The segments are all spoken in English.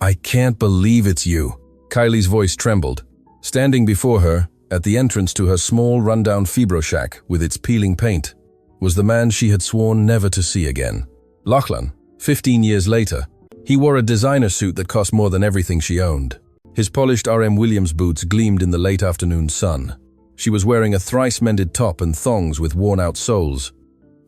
I can't believe it's you. Kylie's voice trembled. Standing before her, at the entrance to her small, rundown fibro shack with its peeling paint, was the man she had sworn never to see again. Lachlan, 15 years later. He wore a designer suit that cost more than everything she owned. His polished R.M. Williams boots gleamed in the late afternoon sun. She was wearing a thrice-mended top and thongs with worn-out soles.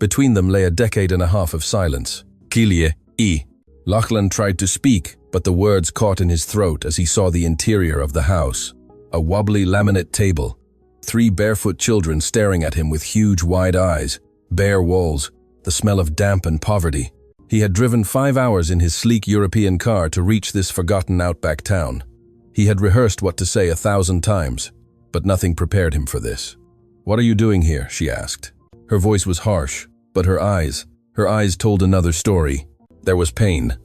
Between them lay a decade and a half of silence. Kylie. Lachlan tried to speak, but the words caught in his throat as he saw the interior of the house. A wobbly laminate table. 3 barefoot children staring at him with huge wide eyes. Bare walls. The smell of damp and poverty. He had driven 5 hours in his sleek European car to reach this forgotten outback town. He had rehearsed what to say 1,000 times, but nothing prepared him for this. "What are you doing here?" she asked. Her voice was harsh, but her eyes told another story. There was pain.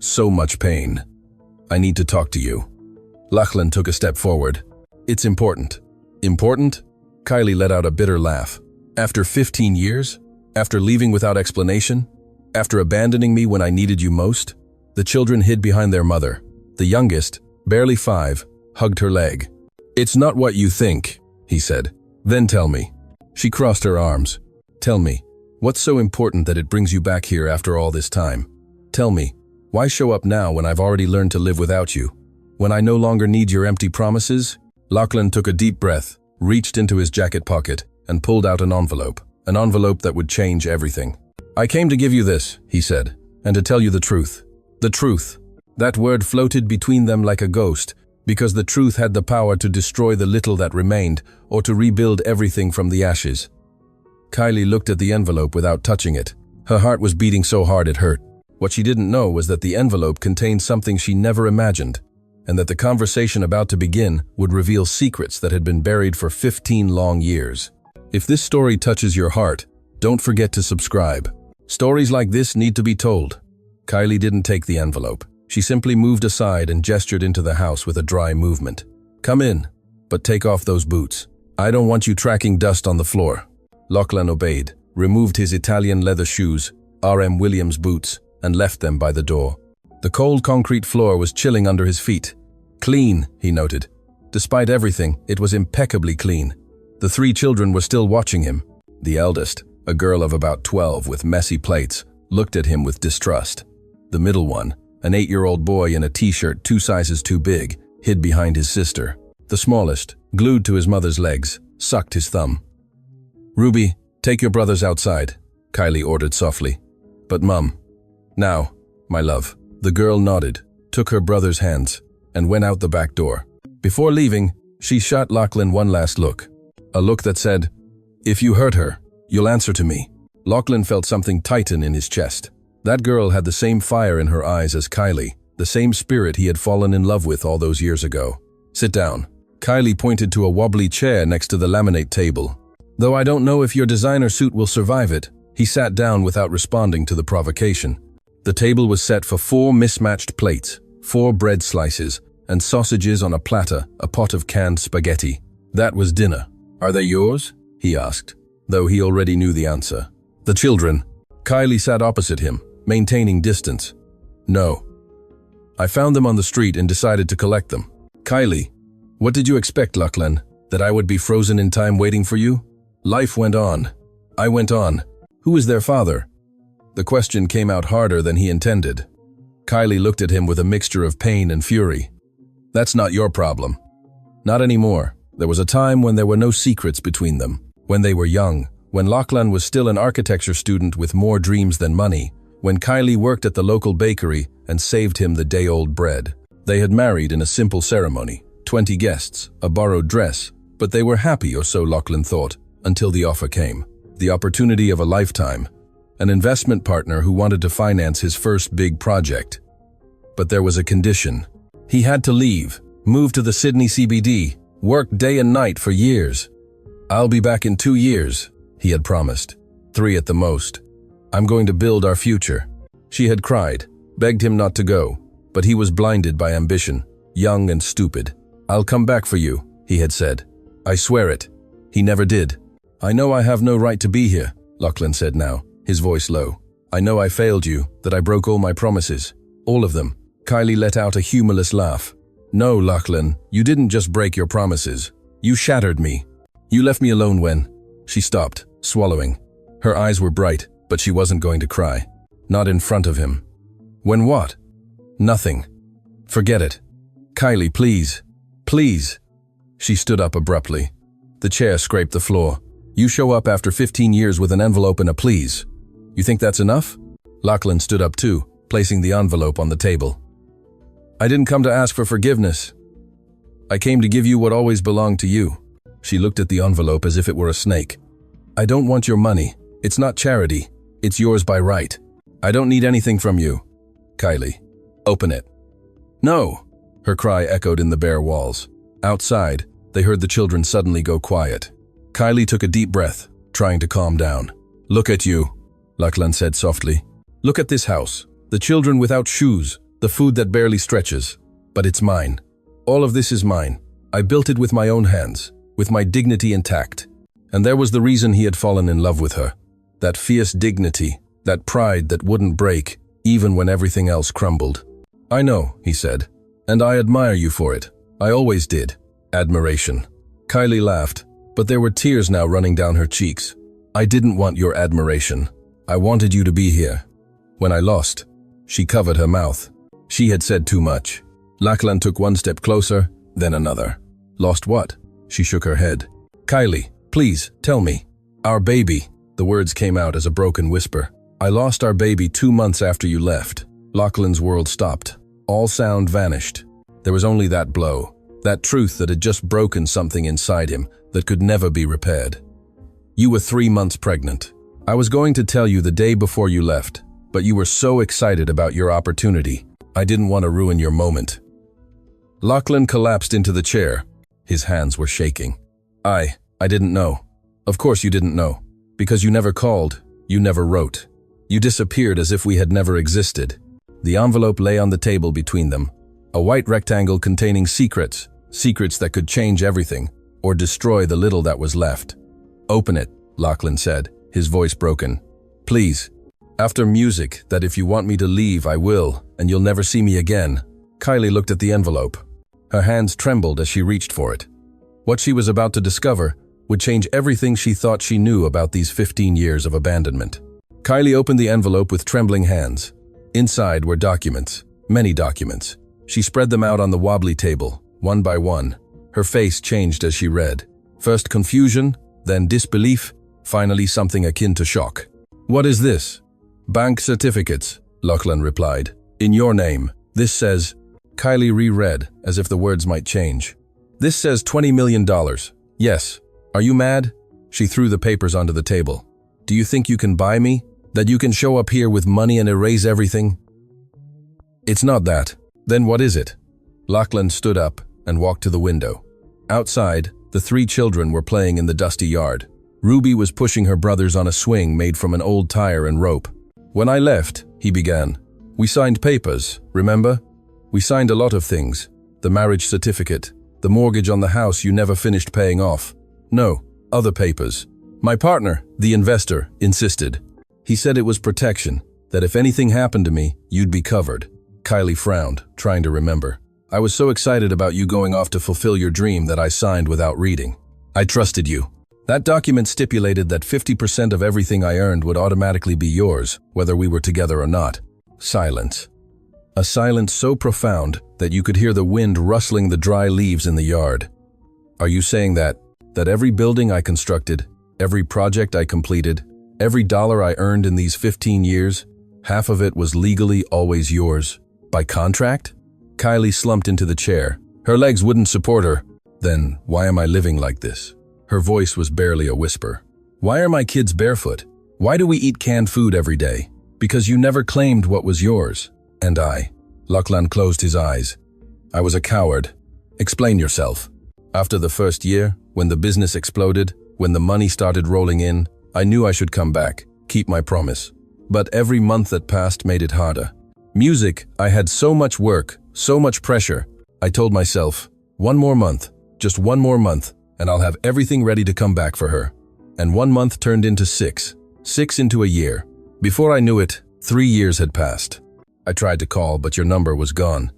So much pain. "I need to talk to you." Lachlan took a step forward. "It's important." "Important?" Kylie let out a bitter laugh. "After 15 years? After leaving without explanation? After abandoning me when I needed you most?" The children hid behind their mother. The youngest, barely 5, hugged her leg. "It's not what you think," he said. "Then tell me." She crossed her arms. "Tell me, what's so important that it brings you back here after all this time? Tell me, why show up now when I've already learned to live without you? When I no longer need your empty promises?" Lachlan took a deep breath, reached into his jacket pocket, and pulled out an envelope that would change everything. "I came to give you this," he said, "and to tell you the truth." The truth. That word floated between them like a ghost, because the truth had the power to destroy the little that remained, or to rebuild everything from the ashes. Kylie looked at the envelope without touching it. Her heart was beating so hard it hurt. What she didn't know was that the envelope contained something she never imagined, and that the conversation about to begin would reveal secrets that had been buried for 15 long years. If this story touches your heart, don't forget to subscribe. Stories like this need to be told. Kylie didn't take the envelope. She simply moved aside and gestured into the house with a dry movement. "Come in, but take off those boots. I don't want you tracking dust on the floor." Lachlan obeyed, removed his Italian leather shoes, R.M. Williams boots, and left them by the door. The cold concrete floor was chilling under his feet. Clean, he noted. Despite everything, it was impeccably clean. The 3 children were still watching him. The eldest, a girl of about 12 with messy plaits, looked at him with distrust. The middle one, an 8-year-old boy in a t-shirt 2 sizes too big, hid behind his sister. The smallest, glued to his mother's legs, sucked his thumb. "Ruby, take your brothers outside," Kylie ordered softly. "But Mum." "Now, my love." The girl nodded, took her brother's hands, and went out the back door. Before leaving, she shot Lachlan one last look. A look that said, "If you hurt her, you'll answer to me." Lachlan felt something tighten in his chest. That girl had the same fire in her eyes as Kylie, the same spirit he had fallen in love with all those years ago. "Sit down." Kylie pointed to a wobbly chair next to the laminate table. "Though I don't know if your designer suit will survive it." He sat down without responding to the provocation. The table was set for 4 mismatched plates, 4 bread slices, and sausages on a platter, a pot of canned spaghetti. That was dinner. "Are they yours?" he asked, though he already knew the answer. "The children." Kylie sat opposite him, maintaining distance. "No. I found them on the street and decided to collect them." "Kylie, what did you expect, Lachlan? That I would be frozen in time waiting for you?" "Life went on. I went on. Who is their father?" The question came out harder than he intended. Kylie looked at him with a mixture of pain and fury. "That's not your problem." "Not anymore. There was a time when there were no secrets between them. When they were young, when Lachlan was still an architecture student with more dreams than money, when Kylie worked at the local bakery and saved him the day-old bread. They had married in a simple ceremony, 20 guests, a borrowed dress, but they were happy, or so Lachlan thought, until the offer came. The opportunity of a lifetime. An investment partner who wanted to finance his first big project. But there was a condition. He had to leave, move to the Sydney CBD, work day and night for years. "I'll be back in 2 years," he had promised. 3 at the most. "I'm going to build our future." She had cried, begged him not to go, but he was blinded by ambition, young and stupid. "I'll come back for you," he had said. "I swear it." He never did. "I know I have no right to be here," Lachlan said now, his voice low. "I know I failed you, that I broke all my promises. All of them. Kylie let out a humorless laugh. No, Lachlan, you didn't just break your promises. You shattered me. You left me alone when… She stopped, swallowing. Her eyes were bright, but she wasn't going to cry. Not in front of him. When what? Nothing. Forget it. Kylie, please. Please. She stood up abruptly. The chair scraped the floor. You show up after 15 years with an envelope and a please. You think that's enough? Lachlan stood up too, placing the envelope on the table. I didn't come to ask for forgiveness. I came to give you what always belonged to you. She looked at the envelope as if it were a snake. I don't want your money. It's not charity. It's yours by right. I don't need anything from you. Kylie, open it. No! Her cry echoed in the bare walls. Outside, they heard the children suddenly go quiet. Kylie took a deep breath, trying to calm down. Look at you, Lachlan said softly. Look at this house. The children without shoes, the food that barely stretches. But it's mine. All of this is mine. I built it with my own hands, with my dignity intact. And there was the reason he had fallen in love with her. That fierce dignity, that pride that wouldn't break, even when everything else crumbled. I know, he said, and I admire you for it. I always did. Admiration. Kylie laughed, but there were tears now running down her cheeks. I didn't want your admiration. I wanted you to be here. When I lost, she covered her mouth. She had said too much. Lachlan took one step closer, then another. Lost what? She shook her head. Kylie, please, tell me. Our baby. The words came out as a broken whisper. I lost our baby 2 months after you left. Lachlan's world stopped. All sound vanished. There was only that blow, that truth that had just broken something inside him that could never be repaired. You were 3 months pregnant. I was going to tell you the day before you left, but you were so excited about your opportunity. I didn't want to ruin your moment. Lachlan collapsed into the chair. His hands were shaking. I didn't know. Of course you didn't know. Because you never called, you never wrote. You disappeared as if we had never existed. The envelope lay on the table between them. A white rectangle containing secrets, secrets that could change everything, or destroy the little that was left. Open it, Lachlan said, his voice broken. Please. After music, that if you want me to leave, I will, and you'll never see me again. Kylie looked at the envelope. Her hands trembled as she reached for it. What she was about to discover would change everything she thought she knew about these 15 years of abandonment. Kylie opened the envelope with trembling hands. Inside were documents, many documents. She spread them out on the wobbly table, one by one. Her face changed as she read. First confusion, then disbelief, finally something akin to shock. What is this? Bank certificates, Lachlan replied. In your name. This says… Kylie reread, as if the words might change. This says $20 million. Yes. Are you mad? She threw the papers onto the table. Do you think you can buy me? That you can show up here with money and erase everything? It's not that. Then what is it? Lachlan stood up and walked to the window. Outside, the 3 children were playing in the dusty yard. Ruby was pushing her brothers on a swing made from an old tire and rope. When I left, he began. We signed papers, remember? We signed a lot of things. The marriage certificate, the mortgage on the house you never finished paying off. No, other papers. My partner, the investor, insisted. He said it was protection, that if anything happened to me, you'd be covered. Kylie frowned, trying to remember. I was so excited about you going off to fulfill your dream that I signed without reading. I trusted you. That document stipulated that 50% of everything I earned would automatically be yours, whether we were together or not. Silence. A silence so profound that you could hear the wind rustling the dry leaves in the yard. Are you saying that every building I constructed, every project I completed, every dollar I earned in these 15 years, half of it was legally always yours? By contract? Kylie slumped into the chair. Her legs wouldn't support her. Then why am I living like this? Her voice was barely a whisper. Why are my kids barefoot? Why do we eat canned food every day? Because you never claimed what was yours. And I. Lachlan closed his eyes. I was a coward. Explain yourself. After the first year, when the business exploded, when the money started rolling in, I knew I should come back, keep my promise. But every month that passed made it harder. Music, I had so much work, so much pressure. I told myself, 1 more month, just 1 more month, and I'll have everything ready to come back for her. And 1 month turned into 6, 6 into a year. Before I knew it, 3 years had passed. I tried to call, but your number was gone.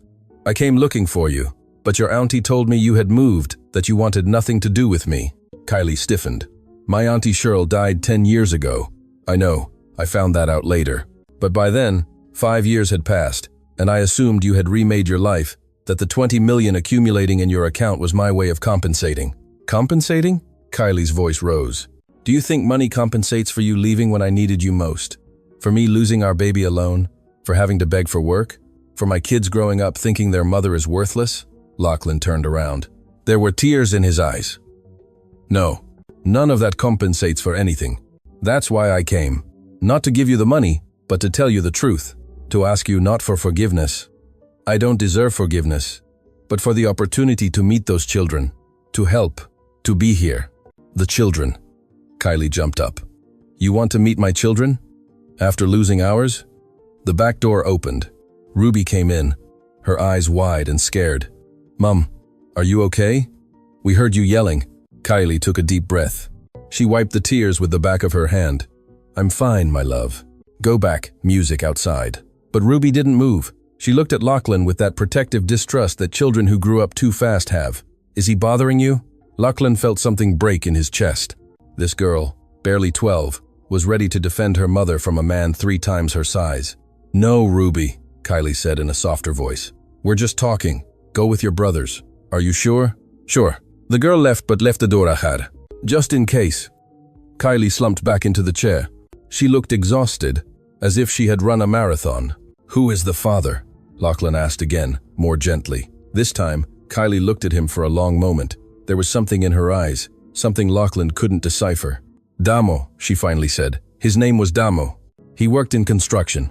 I came looking for you, but your auntie told me you had moved, that you wanted nothing to do with me. Kylie stiffened. My auntie Cheryl died 10 years ago. I know, I found that out later. But by then, 5 years had passed, and I assumed you had remade your life, that the 20 million accumulating in your account was my way of compensating. Compensating? Kylie's voice rose. Do you think money compensates for you leaving when I needed you most? For me losing our baby alone? For having to beg for work? For my kids growing up thinking their mother is worthless? Lachlan turned around. There were tears in his eyes. No, none of that compensates for anything. That's why I came. Not to give you the money, but to tell you the truth. To ask you not for forgiveness. I don't deserve forgiveness, but for the opportunity to meet those children, to help, to be here. The children. Kylie jumped up. You want to meet my children? After losing ours? The back door opened. Ruby came in, her eyes wide and scared. Mom, are you okay? We heard you yelling. Kylie took a deep breath. She wiped the tears with the back of her hand. I'm fine, my love. Go back, music outside. But Ruby didn't move. She looked at Lachlan with that protective distrust that children who grew up too fast have. Is he bothering you? Lachlan felt something break in his chest. This girl, barely 12, was ready to defend her mother from a man 3 times her size. No, Ruby, Kylie said in a softer voice. We're just talking. Go with your brothers. Are you sure? Sure. The girl left but left the door ajar. Just in case. Kylie slumped back into the chair. She looked exhausted, as if she had run a marathon. Who is the father? Lachlan asked again, more gently. This time, Kylie looked at him for a long moment. There was something in her eyes, something Lachlan couldn't decipher. Damo, she finally said. His name was Damo. He worked in construction.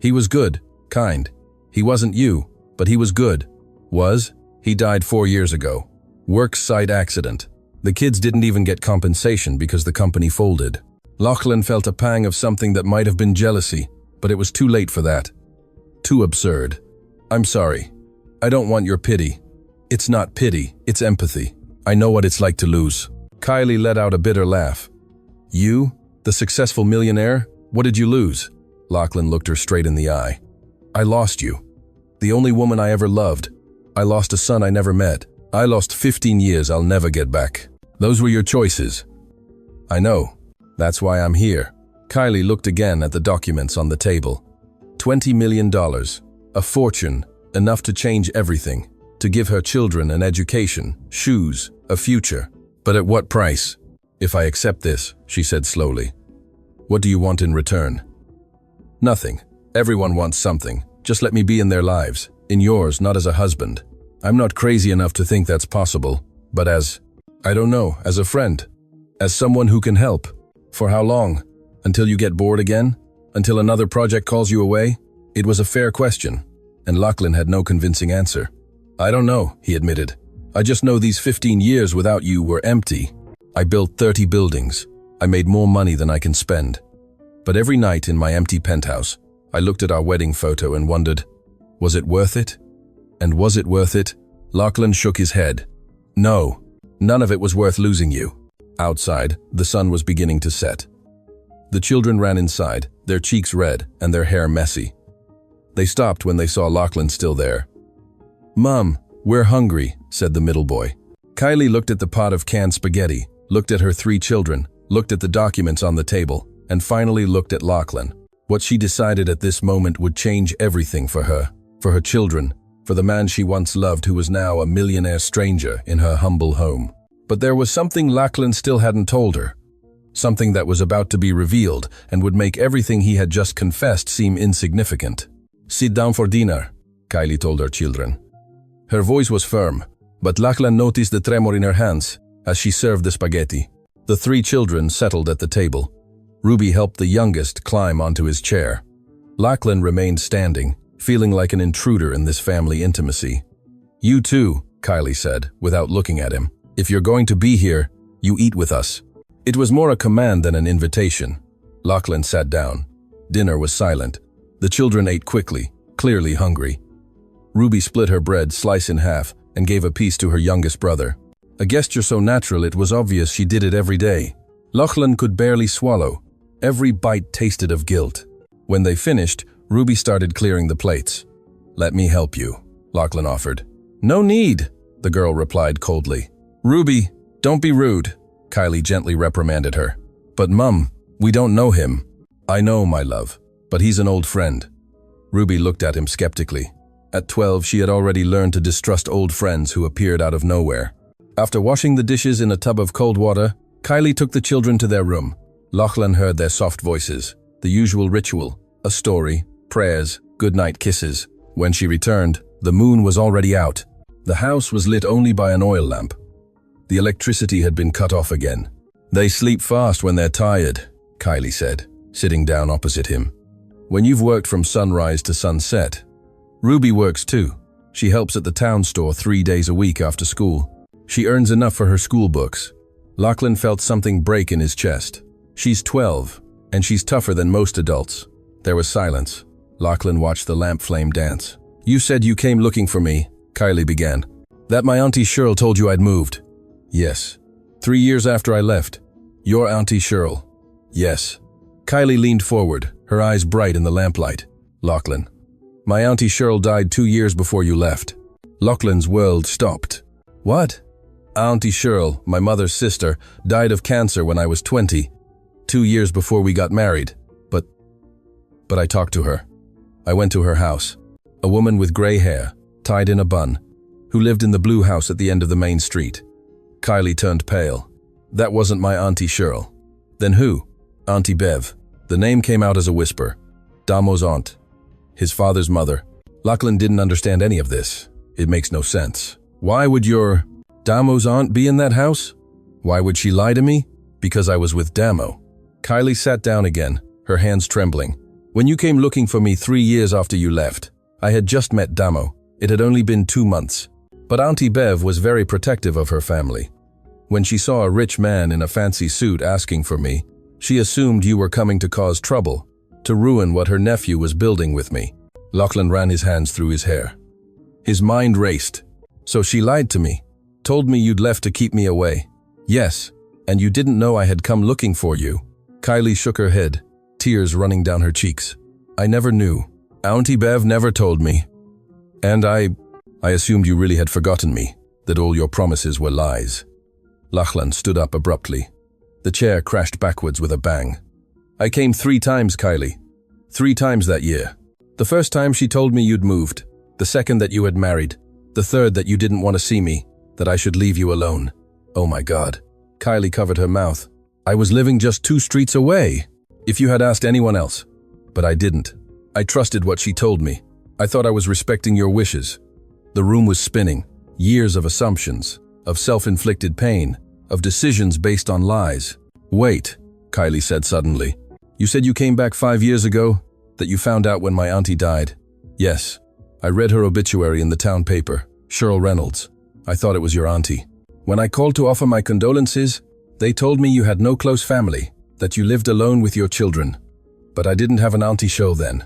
He was good, kind. He wasn't you, but he was good. Was? He died 4 years ago. Work site accident. The kids didn't even get compensation because the company folded. Lachlan felt a pang of something that might have been jealousy, but it was too late for that. Too absurd. I'm sorry. I don't want your pity. It's not pity, it's empathy. I know what it's like to lose. Kylie let out a bitter laugh. You? The successful millionaire? What did you lose? Lachlan looked her straight in the eye. I lost you. The only woman I ever loved. I lost a son I never met. I lost 15 years I'll never get back. Those were your choices. I know. That's why I'm here. Kylie looked again at the documents on the table. $20 million. A fortune, enough to change everything. To give her children an education, shoes, a future. But at what price? If I accept this, she said slowly. What do you want in return? Nothing. Everyone wants something. Just let me be in their lives. In yours, not as a husband. I'm not crazy enough to think that's possible, but I don't know, as a friend. As someone who can help. For how long? Until you get bored again? Until another project calls you away? It was a fair question, and Lachlan had no convincing answer. I don't know, he admitted. I just know these 15 years without you were empty. I built 30 buildings. I made more money than I can spend. But every night in my empty penthouse, I looked at our wedding photo and wondered, was it worth it? And was it worth it? Lachlan shook his head. No, none of it was worth losing you. Outside, the sun was beginning to set. The children ran inside, their cheeks red and their hair messy. They stopped when they saw Lachlan still there. Mom, we're hungry, said the middle boy. Kylie looked at the pot of canned spaghetti, looked at her 3 children, looked at the documents on the table, and finally looked at Lachlan. What she decided at this moment would change everything for her children, for the man she once loved who was now a millionaire stranger in her humble home. But there was something Lachlan still hadn't told her. Something that was about to be revealed and would make everything he had just confessed seem insignificant. Sit down for dinner, Kylie told her children. Her voice was firm, but Lachlan noticed the tremor in her hands as she served the spaghetti. The 3 children settled at the table. Ruby helped the youngest climb onto his chair. Lachlan remained standing, feeling like an intruder in this family intimacy. You too, Kylie said, without looking at him. If you're going to be here, you eat with us. It was more a command than an invitation. Lachlan sat down. Dinner was silent. The children ate quickly, clearly hungry. Ruby split her bread slice in half and gave a piece to her youngest brother. A gesture so natural it was obvious she did it every day. Lachlan could barely swallow. Every bite tasted of guilt. When they finished, Ruby started clearing the plates. "Let me help you," Lachlan offered. "No need," the girl replied coldly. "Ruby, don't be rude," Kylie gently reprimanded her. "But Mum, we don't know him." "I know, my love, but he's an old friend." Ruby looked at him skeptically. At 12, she had already learned to distrust old friends who appeared out of nowhere. After washing the dishes in a tub of cold water, Kylie took the children to their room. Lachlan heard their soft voices, the usual ritual, a story, prayers, goodnight kisses. When she returned, the moon was already out. The house was lit only by an oil lamp. The electricity had been cut off again. "They sleep fast when they're tired," Kylie said, sitting down opposite him. "When you've worked from sunrise to sunset." Ruby works too. She helps at the town store 3 days a week after school. She earns enough for her school books. Lachlan felt something break in his chest. She's 12, and she's tougher than most adults. There was silence. Lachlan watched the lamp flame dance. "You said you came looking for me," Kylie began. "That my Auntie Cheryl told you I'd moved." "Yes." 3 years after I left. "Your Auntie Cheryl." "Yes." Kylie leaned forward, her eyes bright in the lamplight. "Lachlan, my Auntie Cheryl died 2 years before you left." Lachlan's world stopped. "What?" "Auntie Cheryl, my mother's sister, died of cancer when I was 20, 2 years before we got married. But I talked to her. I went to her house. A woman with gray hair, tied in a bun, who lived in the blue house at the end of the main street." Kylie turned pale. "That wasn't my Auntie Cheryl." "Then who?" "Auntie Bev." The name came out as a whisper. Damo's aunt. His father's mother. Lachlan didn't understand any of this. It makes no sense. "Why would your Damo's aunt be in that house? Why would she lie to me?" "Because I was with Damo." Kylie sat down again, her hands trembling. "When you came looking for me 3 years after you left, I had just met Damo. It had only been 2 months. But Auntie Bev was very protective of her family. When she saw a rich man in a fancy suit asking for me, she assumed you were coming to cause trouble, to ruin what her nephew was building with me." Lachlan ran his hands through his hair. His mind raced. "So she lied to me, told me you'd left to keep me away." "Yes, and you didn't know I had come looking for you." Kylie shook her head, tears running down her cheeks. "I never knew. Auntie Bev never told me. And I assumed you really had forgotten me, that all your promises were lies." Lachlan stood up abruptly. The chair crashed backwards with a bang. "I came 3 times, Kylie. 3 times that year. The first time she told me you'd moved. The second that you had married. The third that you didn't want to see me, that I should leave you alone." "Oh my God." Kylie covered her mouth. "I was living just 2 streets away. If you had asked anyone else. But I didn't. I trusted what she told me. I thought I was respecting your wishes." The room was spinning. Years of assumptions, of self-inflicted pain, of decisions based on lies. "Wait," Kylie said suddenly. "You said you came back 5 years ago? That you found out when my auntie died?" "Yes. I read her obituary in the town paper. Cheryl Reynolds. I thought it was your auntie. When I called to offer my condolences, they told me you had no close family, that you lived alone with your children. But I didn't have an Auntie Cheryl then.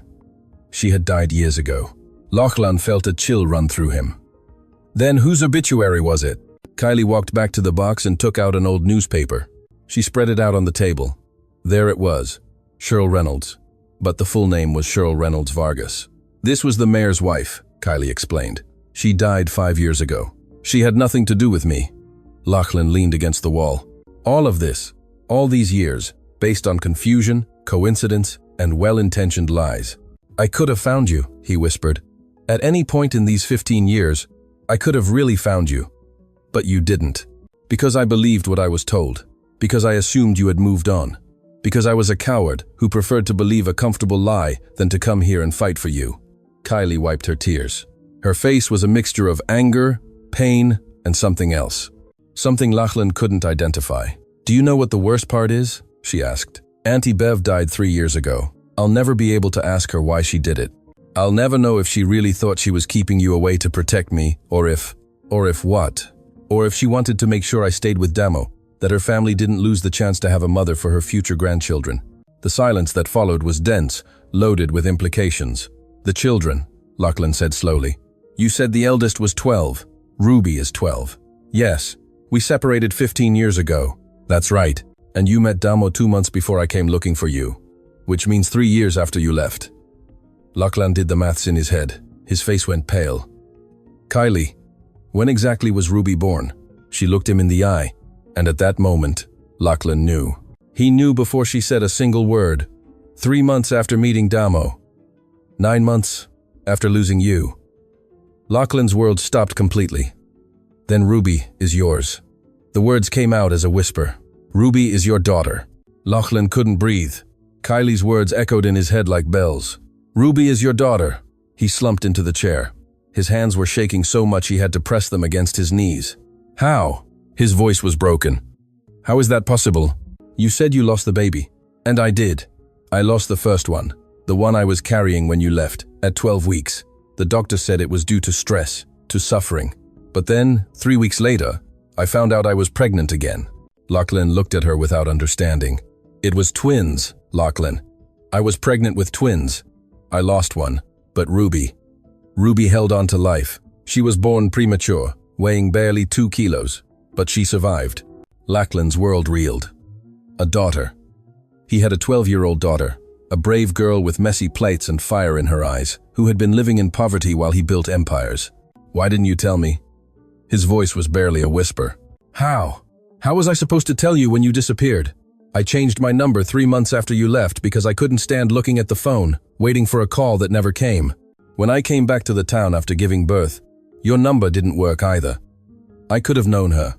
She had died years ago." Lachlan felt a chill run through him. "Then whose obituary was it?" Kylie walked back to the box and took out an old newspaper. She spread it out on the table. There it was, Cheryl Reynolds. But the full name was Cheryl Reynolds Vargas. "This was the mayor's wife," Kylie explained. "She died 5 years ago. She had nothing to do with me." Lachlan leaned against the wall. "All of this, all these years, based on confusion, coincidence, and well-intentioned lies. I could have found you," he whispered. "At any point in these 15 years, I could have really found you. But you didn't. Because I believed what I was told. Because I assumed you had moved on. Because I was a coward who preferred to believe a comfortable lie than to come here and fight for you." Kylie wiped her tears. Her face was a mixture of anger, pain, and something else. Something Lachlan couldn't identify. "Do you know what the worst part is?" she asked. "Auntie Bev died 3 years ago. I'll never be able to ask her why she did it. I'll never know if she really thought she was keeping you away to protect me, or if what? Or if she wanted to make sure I stayed with Damo, that her family didn't lose the chance to have a mother for her future grandchildren." The silence that followed was dense, loaded with implications. "The children," Lachlan said slowly. "You said the eldest was 12. Ruby is 12. "Yes. We separated 15 years ago." "That's right. And you met Damo 2 months before I came looking for you. Which means 3 years after you left." Lachlan did the maths in his head. His face went pale. Kylie, when exactly was Ruby born? She looked him in the eye, and at that moment, Lachlan knew. He knew before she said a single word. 3 months after meeting Damo. 9 months after losing you. Lachlan's world stopped completely. Then Ruby is yours. The words came out as a whisper. Ruby is your daughter. Lachlan couldn't breathe. Kylie's words echoed in his head like bells. Ruby is your daughter. He slumped into the chair. His hands were shaking so much he had to press them against his knees. How? His voice was broken. How is that possible? You said you lost the baby. And I did. I lost the first one. The one I was carrying when you left, at 12 weeks. The doctor said it was due to stress, to suffering. But then, 3 weeks later, I found out I was pregnant again. Lachlan looked at her without understanding. It was twins, Lachlan. I was pregnant with twins. I lost one, but Ruby held on to life. She was born premature, weighing barely 2 kilos, but she survived. Lachlan's world reeled. A daughter. He had a 12-year-old daughter, a brave girl with messy plaits and fire in her eyes, who had been living in poverty while he built empires. Why didn't you tell me? His voice was barely a whisper. How? How was I supposed to tell you when you disappeared? I changed my number 3 months after you left because I couldn't stand looking at the phone, waiting for a call that never came. When I came back to the town after giving birth, your number didn't work either. I could have known her.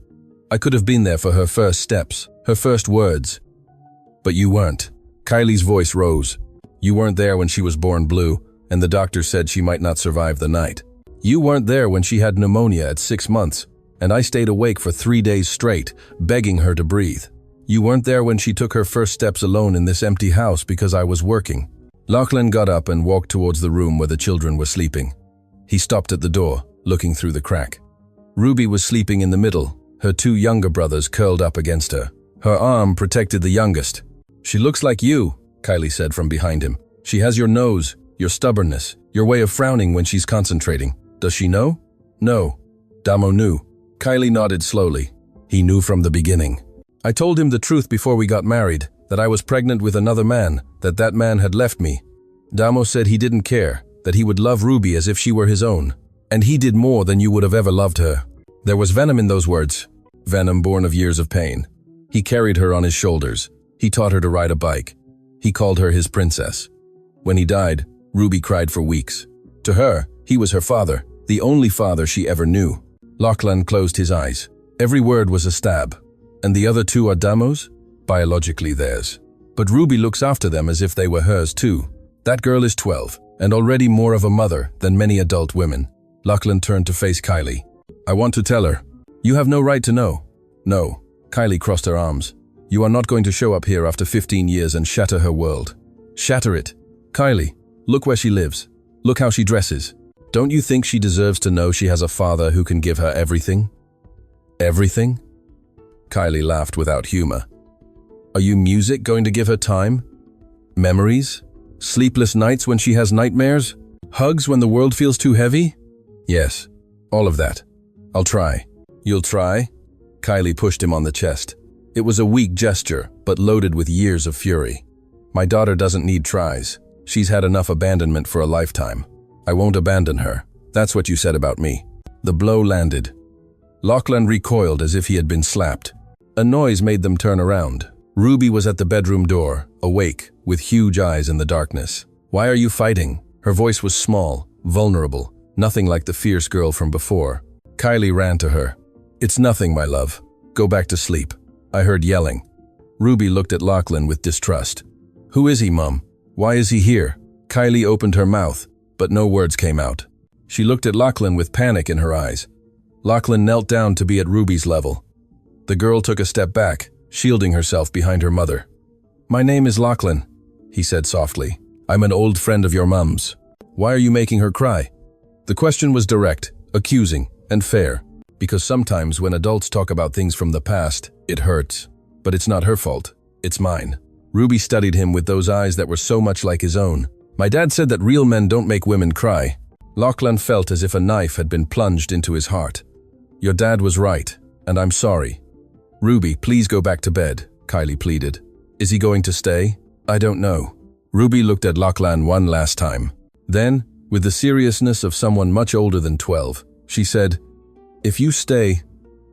I could have been there for her first steps, her first words. But you weren't. Kylie's voice rose. You weren't there when she was born blue, and the doctor said she might not survive the night. You weren't there when she had pneumonia at 6 months, and I stayed awake for 3 days straight, begging her to breathe. You weren't there when she took her first steps alone in this empty house because I was working. Lachlan got up and walked towards the room where the children were sleeping. He stopped at the door, looking through the crack. Ruby was sleeping in the middle, her 2 younger brothers curled up against her. Her arm protected the youngest. She looks like you, Kylie said from behind him. She has your nose, your stubbornness, your way of frowning when she's concentrating. Does she know? No. Damo knew. Kylie nodded slowly. He knew from the beginning. I told him the truth before we got married, that I was pregnant with another man, that man had left me. Damo said he didn't care, that he would love Ruby as if she were his own. And he did more than you would have ever loved her. There was venom in those words. Venom born of years of pain. He carried her on his shoulders. He taught her to ride a bike. He called her his princess. When he died, Ruby cried for weeks. To her, he was her father, the only father she ever knew. Lachlan closed his eyes. Every word was a stab. And the other 2 are Damo's? Biologically theirs. But Ruby looks after them as if they were hers too. That girl is 12, and already more of a mother than many adult women. Lachlan turned to face Kylie. I want to tell her. You have no right to know. No. Kylie crossed her arms. You are not going to show up here after 15 years and shatter her world. Shatter it. Kylie, look where she lives. Look how she dresses. Don't you think she deserves to know she has a father who can give her everything? Everything? Kylie laughed without humor. Are you music going to give her time? Memories? Sleepless nights when she has nightmares? Hugs when the world feels too heavy? Yes, all of that. I'll try. You'll try? Kylie pushed him on the chest. It was a weak gesture, but loaded with years of fury. My daughter doesn't need tries. She's had enough abandonment for a lifetime. I won't abandon her. That's what you said about me. The blow landed. Lachlan recoiled as if he had been slapped. A noise made them turn around. Ruby was at the bedroom door, awake, with huge eyes in the darkness. Why are you fighting? Her voice was small, vulnerable, nothing like the fierce girl from before. Kylie ran to her. It's nothing, my love. Go back to sleep. I heard yelling. Ruby looked at Lachlan with distrust. Who is he, Mum? Why is he here? Kylie opened her mouth, but no words came out. She looked at Lachlan with panic in her eyes. Lachlan knelt down to be at Ruby's level. The girl took a step back, shielding herself behind her mother. My name is Lachlan, he said softly. I'm an old friend of your mum's. Why are you making her cry? The question was direct, accusing, and fair, because sometimes when adults talk about things from the past, it hurts. But it's not her fault, it's mine. Ruby studied him with those eyes that were so much like his own. My dad said that real men don't make women cry. Lachlan felt as if a knife had been plunged into his heart. Your dad was right, and I'm sorry. Ruby, please go back to bed, Kylie pleaded. Is he going to stay? I don't know. Ruby looked at Lachlan one last time. Then, with the seriousness of someone much older than 12, she said, "If you stay,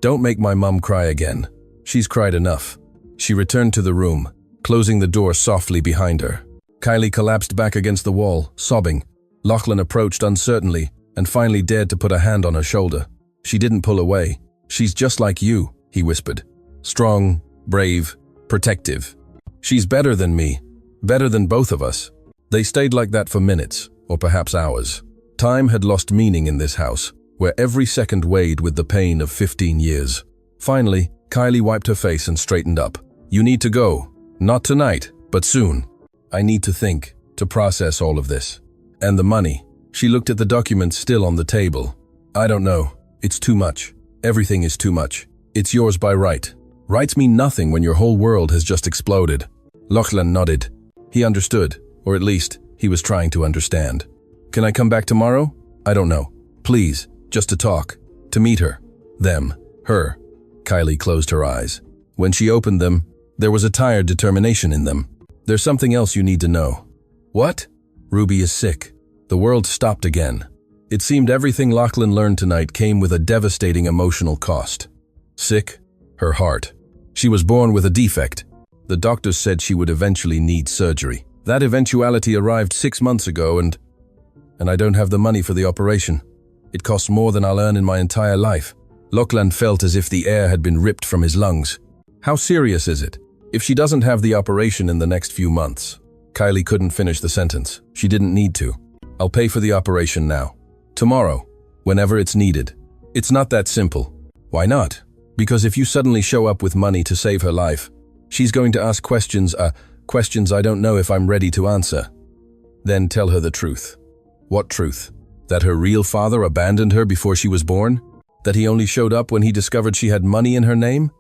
don't make my mum cry again. She's cried enough." She returned to the room, closing the door softly behind her. Kylie collapsed back against the wall, sobbing. Lachlan approached uncertainly and finally dared to put a hand on her shoulder. She didn't pull away. "She's just like you," he whispered. "Strong, brave, protective. She's better than me, better than both of us." They stayed like that for minutes, or perhaps hours. Time had lost meaning in this house, where every second weighed with the pain of 15 years. Finally, Kylie wiped her face and straightened up. "You need to go. Not tonight, but soon. I need to think, to process all of this. And the money." She looked at the documents still on the table. "I don't know. It's too much. Everything is too much. It's yours by right. Rights mean nothing when your whole world has just exploded." Lachlan nodded. He understood, or at least, he was trying to understand. "Can I come back tomorrow?" "I don't know. Please, just to talk. To meet her. Them. Her." Kylie closed her eyes. When she opened them, there was a tired determination in them. "There's something else you need to know." "What?" "Ruby is sick." The world stopped again. It seemed everything Lachlan learned tonight came with a devastating emotional cost. Sick? Her heart. She was born with a defect. The doctors said she would eventually need surgery. That eventuality arrived 6 months ago and I don't have the money for the operation. It costs more than I'll earn in my entire life. Lachlan felt as if the air had been ripped from his lungs. "How serious is it? If she doesn't have the operation in the next few months?" Kylie couldn't finish the sentence. She didn't need to. "I'll pay for the operation now. Tomorrow. Whenever it's needed." "It's not that simple." "Why not?" "Because if you suddenly show up with money to save her life, she's going to ask questions I don't know if I'm ready to answer." "Then tell her the truth." "What truth? That her real father abandoned her before she was born? That he only showed up when he discovered she had money in her name?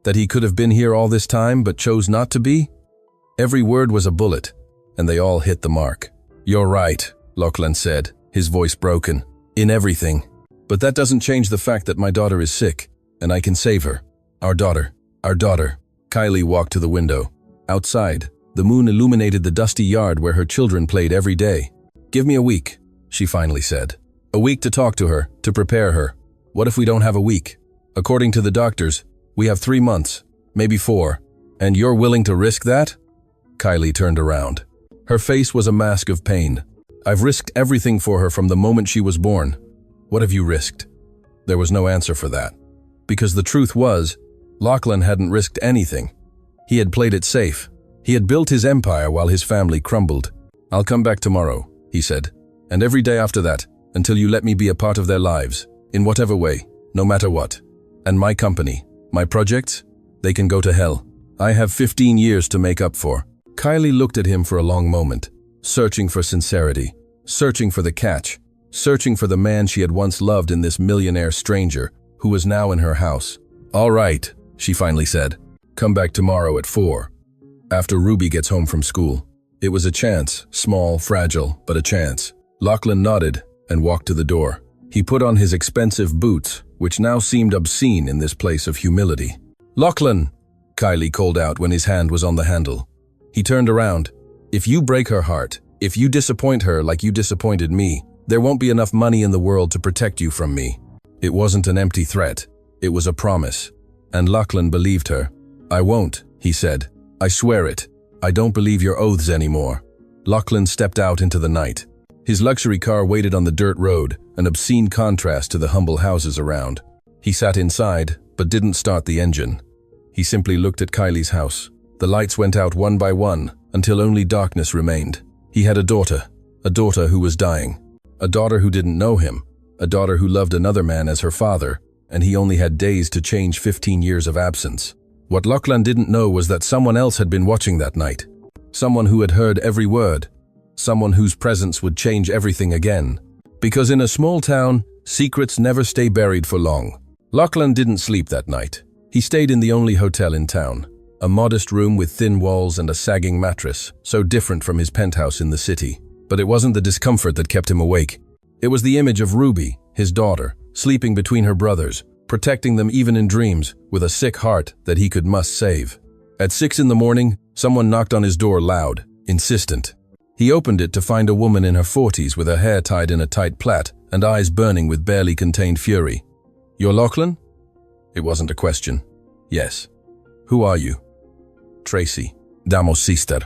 That he could have been here all this time but chose not to be?" Every word was a bullet, and they all hit the mark. "You're right," Lachlan said, his voice broken. "In everything. But that doesn't change the fact that my daughter is sick, and I can save her. Our daughter. Kylie walked to the window. Outside, the moon illuminated the dusty yard where her children played every day. "Give me a week," she finally said. "A week to talk to her, to prepare her. What if we don't have a week? According to the doctors, we have 3 months, maybe 4. And you're willing to risk that?" Kylie turned around. Her face was a mask of pain. "I've risked everything for her from the moment she was born." "What have you risked?" There was no answer for that. Because the truth was, Lachlan hadn't risked anything. He had played it safe. He had built his empire while his family crumbled. "I'll come back tomorrow," he said. "And every day after that, until you let me be a part of their lives, in whatever way, no matter what. And my company, my projects, they can go to hell. I have 15 years to make up for." Kylie looked at him for a long moment, searching for sincerity, searching for the catch, searching for the man she had once loved in this millionaire stranger who was now in her house. "All right," she finally said. "Come back tomorrow at 4. After Ruby gets home from school." It was a chance, small, fragile, but a chance. Lachlan nodded and walked to the door. He put on his expensive boots, which now seemed obscene in this place of humility. "Lachlan!" Kylie called out when his hand was on the handle. He turned around. "If you break her heart, if you disappoint her like you disappointed me, there won't be enough money in the world to protect you from me." It wasn't an empty threat. It was a promise. And Lachlan believed her. "I won't," he said. "I swear it. I don't believe your oaths anymore." Lachlan stepped out into the night. His luxury car waited on the dirt road, an obscene contrast to the humble houses around. He sat inside, but didn't start the engine. He simply looked at Kylie's house. The lights went out one by one, until only darkness remained. He had a daughter who was dying. A daughter who didn't know him. A daughter who loved another man as her father, and he only had days to change 15 years of absence. What Lachlan didn't know was that someone else had been watching that night. Someone who had heard every word. Someone whose presence would change everything again. Because in a small town, secrets never stay buried for long. Lachlan didn't sleep that night. He stayed in the only hotel in town. A modest room with thin walls and a sagging mattress, so different from his penthouse in the city. But it wasn't the discomfort that kept him awake. It was the image of Ruby, his daughter, sleeping between her brothers, protecting them even in dreams, with a sick heart that he must save. At 6 in the morning, someone knocked on his door loud, insistent. He opened it to find a woman in her 40s with her hair tied in a tight plait and eyes burning with barely contained fury. "You're Lachlan?" It wasn't a question. "Yes." "Who are you?" "Tracy, Damo's sister."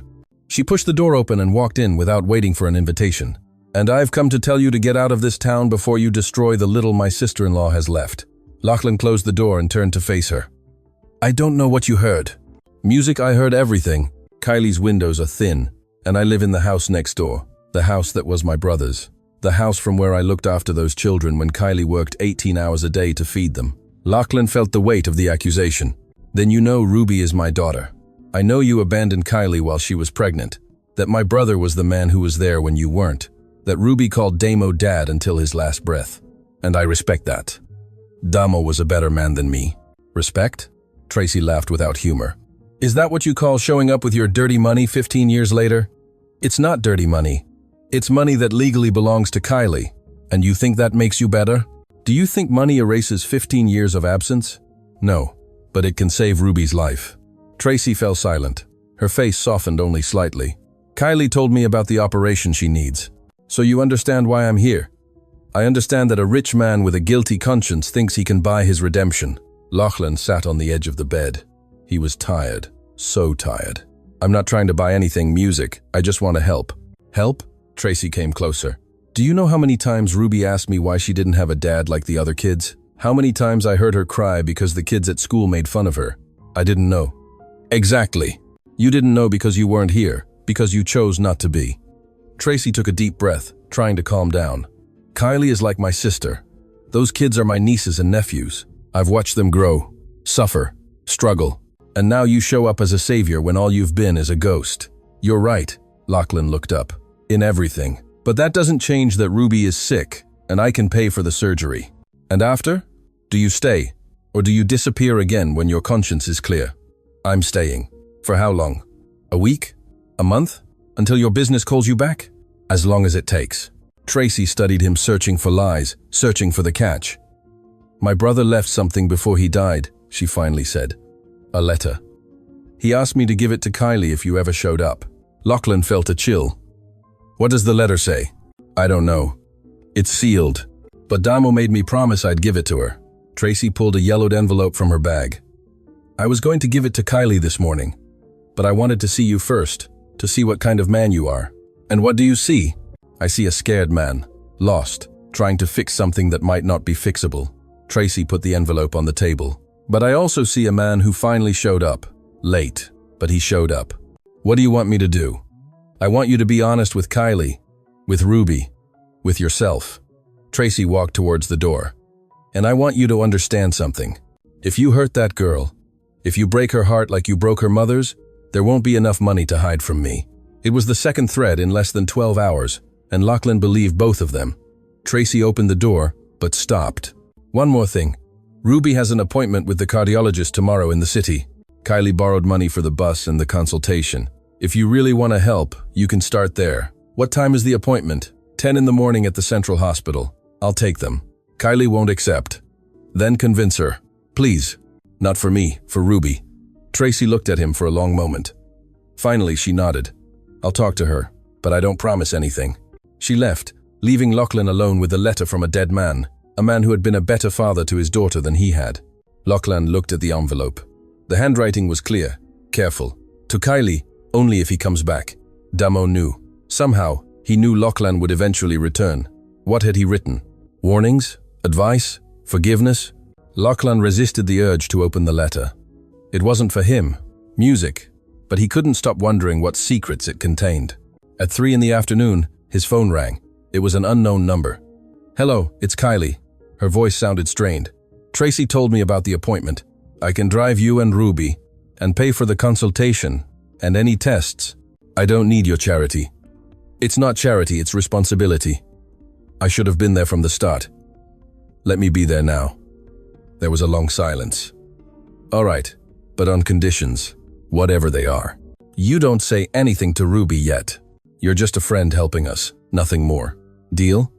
She pushed the door open and walked in without waiting for an invitation. "And I've come to tell you to get out of this town before you destroy the little my sister-in-law has left." Lachlan closed the door and turned to face her. "I don't know what you heard." "Music, I heard everything. Kylie's windows are thin, and I live in the house next door, the house that was my brother's. The house from where I looked after those children when Kylie worked 18 hours a day to feed them." Lachlan felt the weight of the accusation. "Then you know Ruby is my daughter. I know you abandoned Kylie while she was pregnant, that my brother was the man who was there when you weren't, that Ruby called Damo dad until his last breath. And I respect that. Damo was a better man than me." "Respect?" Tracy laughed without humor. "Is that what you call showing up with your dirty money 15 years later? It's not dirty money. It's money that legally belongs to Kylie. And you think that makes you better? Do you think money erases 15 years of absence? No, but it can save Ruby's life." Tracy fell silent. Her face softened only slightly. "Kylie told me about the operation she needs. So you understand why I'm here. I understand that a rich man with a guilty conscience thinks he can buy his redemption." Lachlan sat on the edge of the bed. He was tired, so tired. "I'm not trying to buy anything music, I just want to help." "Help?" Tracy came closer. "Do you know how many times Ruby asked me why she didn't have a dad like the other kids? How many times I heard her cry because the kids at school made fun of her? I didn't know." "Exactly. You didn't know because you weren't here, because you chose not to be." Tracy took a deep breath, trying to calm down. "Kylie is like my sister. Those kids are my nieces and nephews. I've watched them grow, suffer, struggle. And now you show up as a savior when all you've been is a ghost." "You're right," Lachlan looked up. "In everything. But that doesn't change that Ruby is sick, and I can pay for the surgery. And after? Do you stay? Or do you disappear again when your conscience is clear?" "I'm staying." "For how long? A week? A month? Until your business calls you back?" "As long as it takes." Tracy studied him, searching for lies, searching for the catch. "My brother left something before he died," she finally said. "A letter. He asked me to give it to Kylie if you ever showed up." Lachlan felt a chill. "What does the letter say?" "I don't know. It's sealed. But Damo made me promise I'd give it to her." Tracy pulled a yellowed envelope from her bag. "I was going to give it to Kylie this morning, but I wanted to see you first, to see what kind of man you are." "And what do you see?" "I see a scared man, lost, trying to fix something that might not be fixable." Tracy put the envelope on the table. "But I also see a man who finally showed up. Late, but he showed up. What do you want me to do?" "I want you to be honest with Kylie, with Ruby, with yourself." Tracy walked towards the door. "And I want you to understand something. If you hurt that girl, if you break her heart like you broke her mother's, there won't be enough money to hide from me." It was the second threat in less than 12 hours, and Lachlan believed both of them. Tracy opened the door, but stopped. "One more thing. Ruby has an appointment with the cardiologist tomorrow in the city. Kylie borrowed money for the bus and the consultation. If you really want to help, you can start there." "What time is the appointment?" 10 in the morning at the Central Hospital. "I'll take them." "Kylie won't accept." "Then convince her. Please. Not for me, for Ruby." Tracy looked at him for a long moment. Finally, she nodded. "I'll talk to her, but I don't promise anything." She left, leaving Lachlan alone with a letter from a dead man, a man who had been a better father to his daughter than he had. Lachlan looked at the envelope. The handwriting was clear, careful. To Kylie, only if he comes back. Damo knew. Somehow, he knew Lachlan would eventually return. What had he written? Warnings? Advice? Forgiveness? Lachlan resisted the urge to open the letter. It wasn't for him. Music. But he couldn't stop wondering what secrets it contained. At 3 in the afternoon, his phone rang. It was an unknown number. "Hello, it's Kylie." Her voice sounded strained. "Tracy told me about the appointment. I can drive you and Ruby, and pay for the consultation, and any tests. I don't need your charity." "It's not charity, it's responsibility. I should have been there from the start. Let me be there now." There was a long silence. "All right, but on conditions, whatever they are. You don't say anything to Ruby yet. You're just a friend helping us, nothing more. Deal?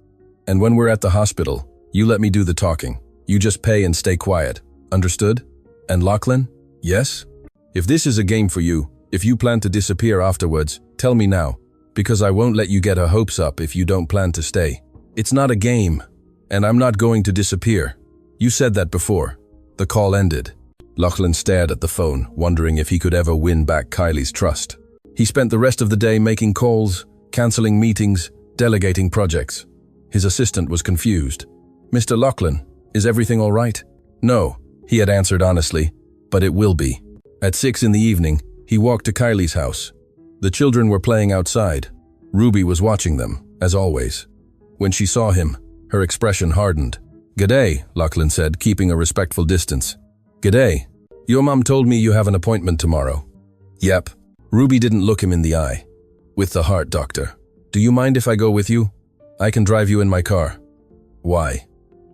And when we're at the hospital, you let me do the talking. You just pay and stay quiet. Understood? And Lachlan? Yes? If this is a game for you, if you plan to disappear afterwards, tell me now. Because I won't let you get her hopes up if you don't plan to stay. It's not a game, and I'm not going to disappear. You said that before. The call ended. Lachlan stared at the phone, wondering if he could ever win back Kylie's trust. He spent the rest of the day making calls, cancelling meetings, delegating projects. His assistant was confused. "Mr. Lachlan, is everything all right?" "No," he had answered honestly, "but it will be." At 6 in the evening, he walked to Kylie's house. The children were playing outside. Ruby was watching them, as always. When she saw him, her expression hardened. "G'day," Lachlan said, keeping a respectful distance. "G'day. Your mom told me you have an appointment tomorrow." "Yep." Ruby didn't look him in the eye. "With the heart doctor. Do you mind if I go with you? I can drive you in my car." "Why?"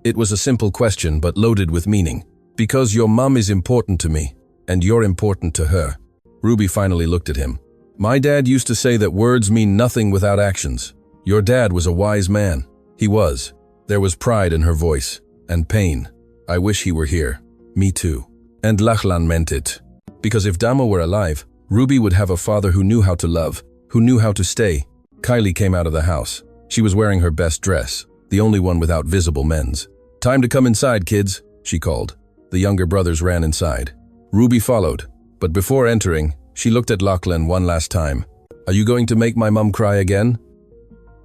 It was a simple question, but loaded with meaning. "Because your mom is important to me, and you're important to her." Ruby finally looked at him. "My dad used to say that words mean nothing without actions. Your dad was a wise man." He was. There was pride in her voice, and pain. "I wish he were here." "Me too." And Lachlan meant it. Because if Damo were alive, Ruby would have a father who knew how to love, who knew how to stay. Kylie came out of the house. She was wearing her best dress, the only one without visible mends. "Time to come inside, kids," she called. The younger brothers ran inside. Ruby followed, but before entering, she looked at Lachlan one last time. "Are you going to make my mum cry again?"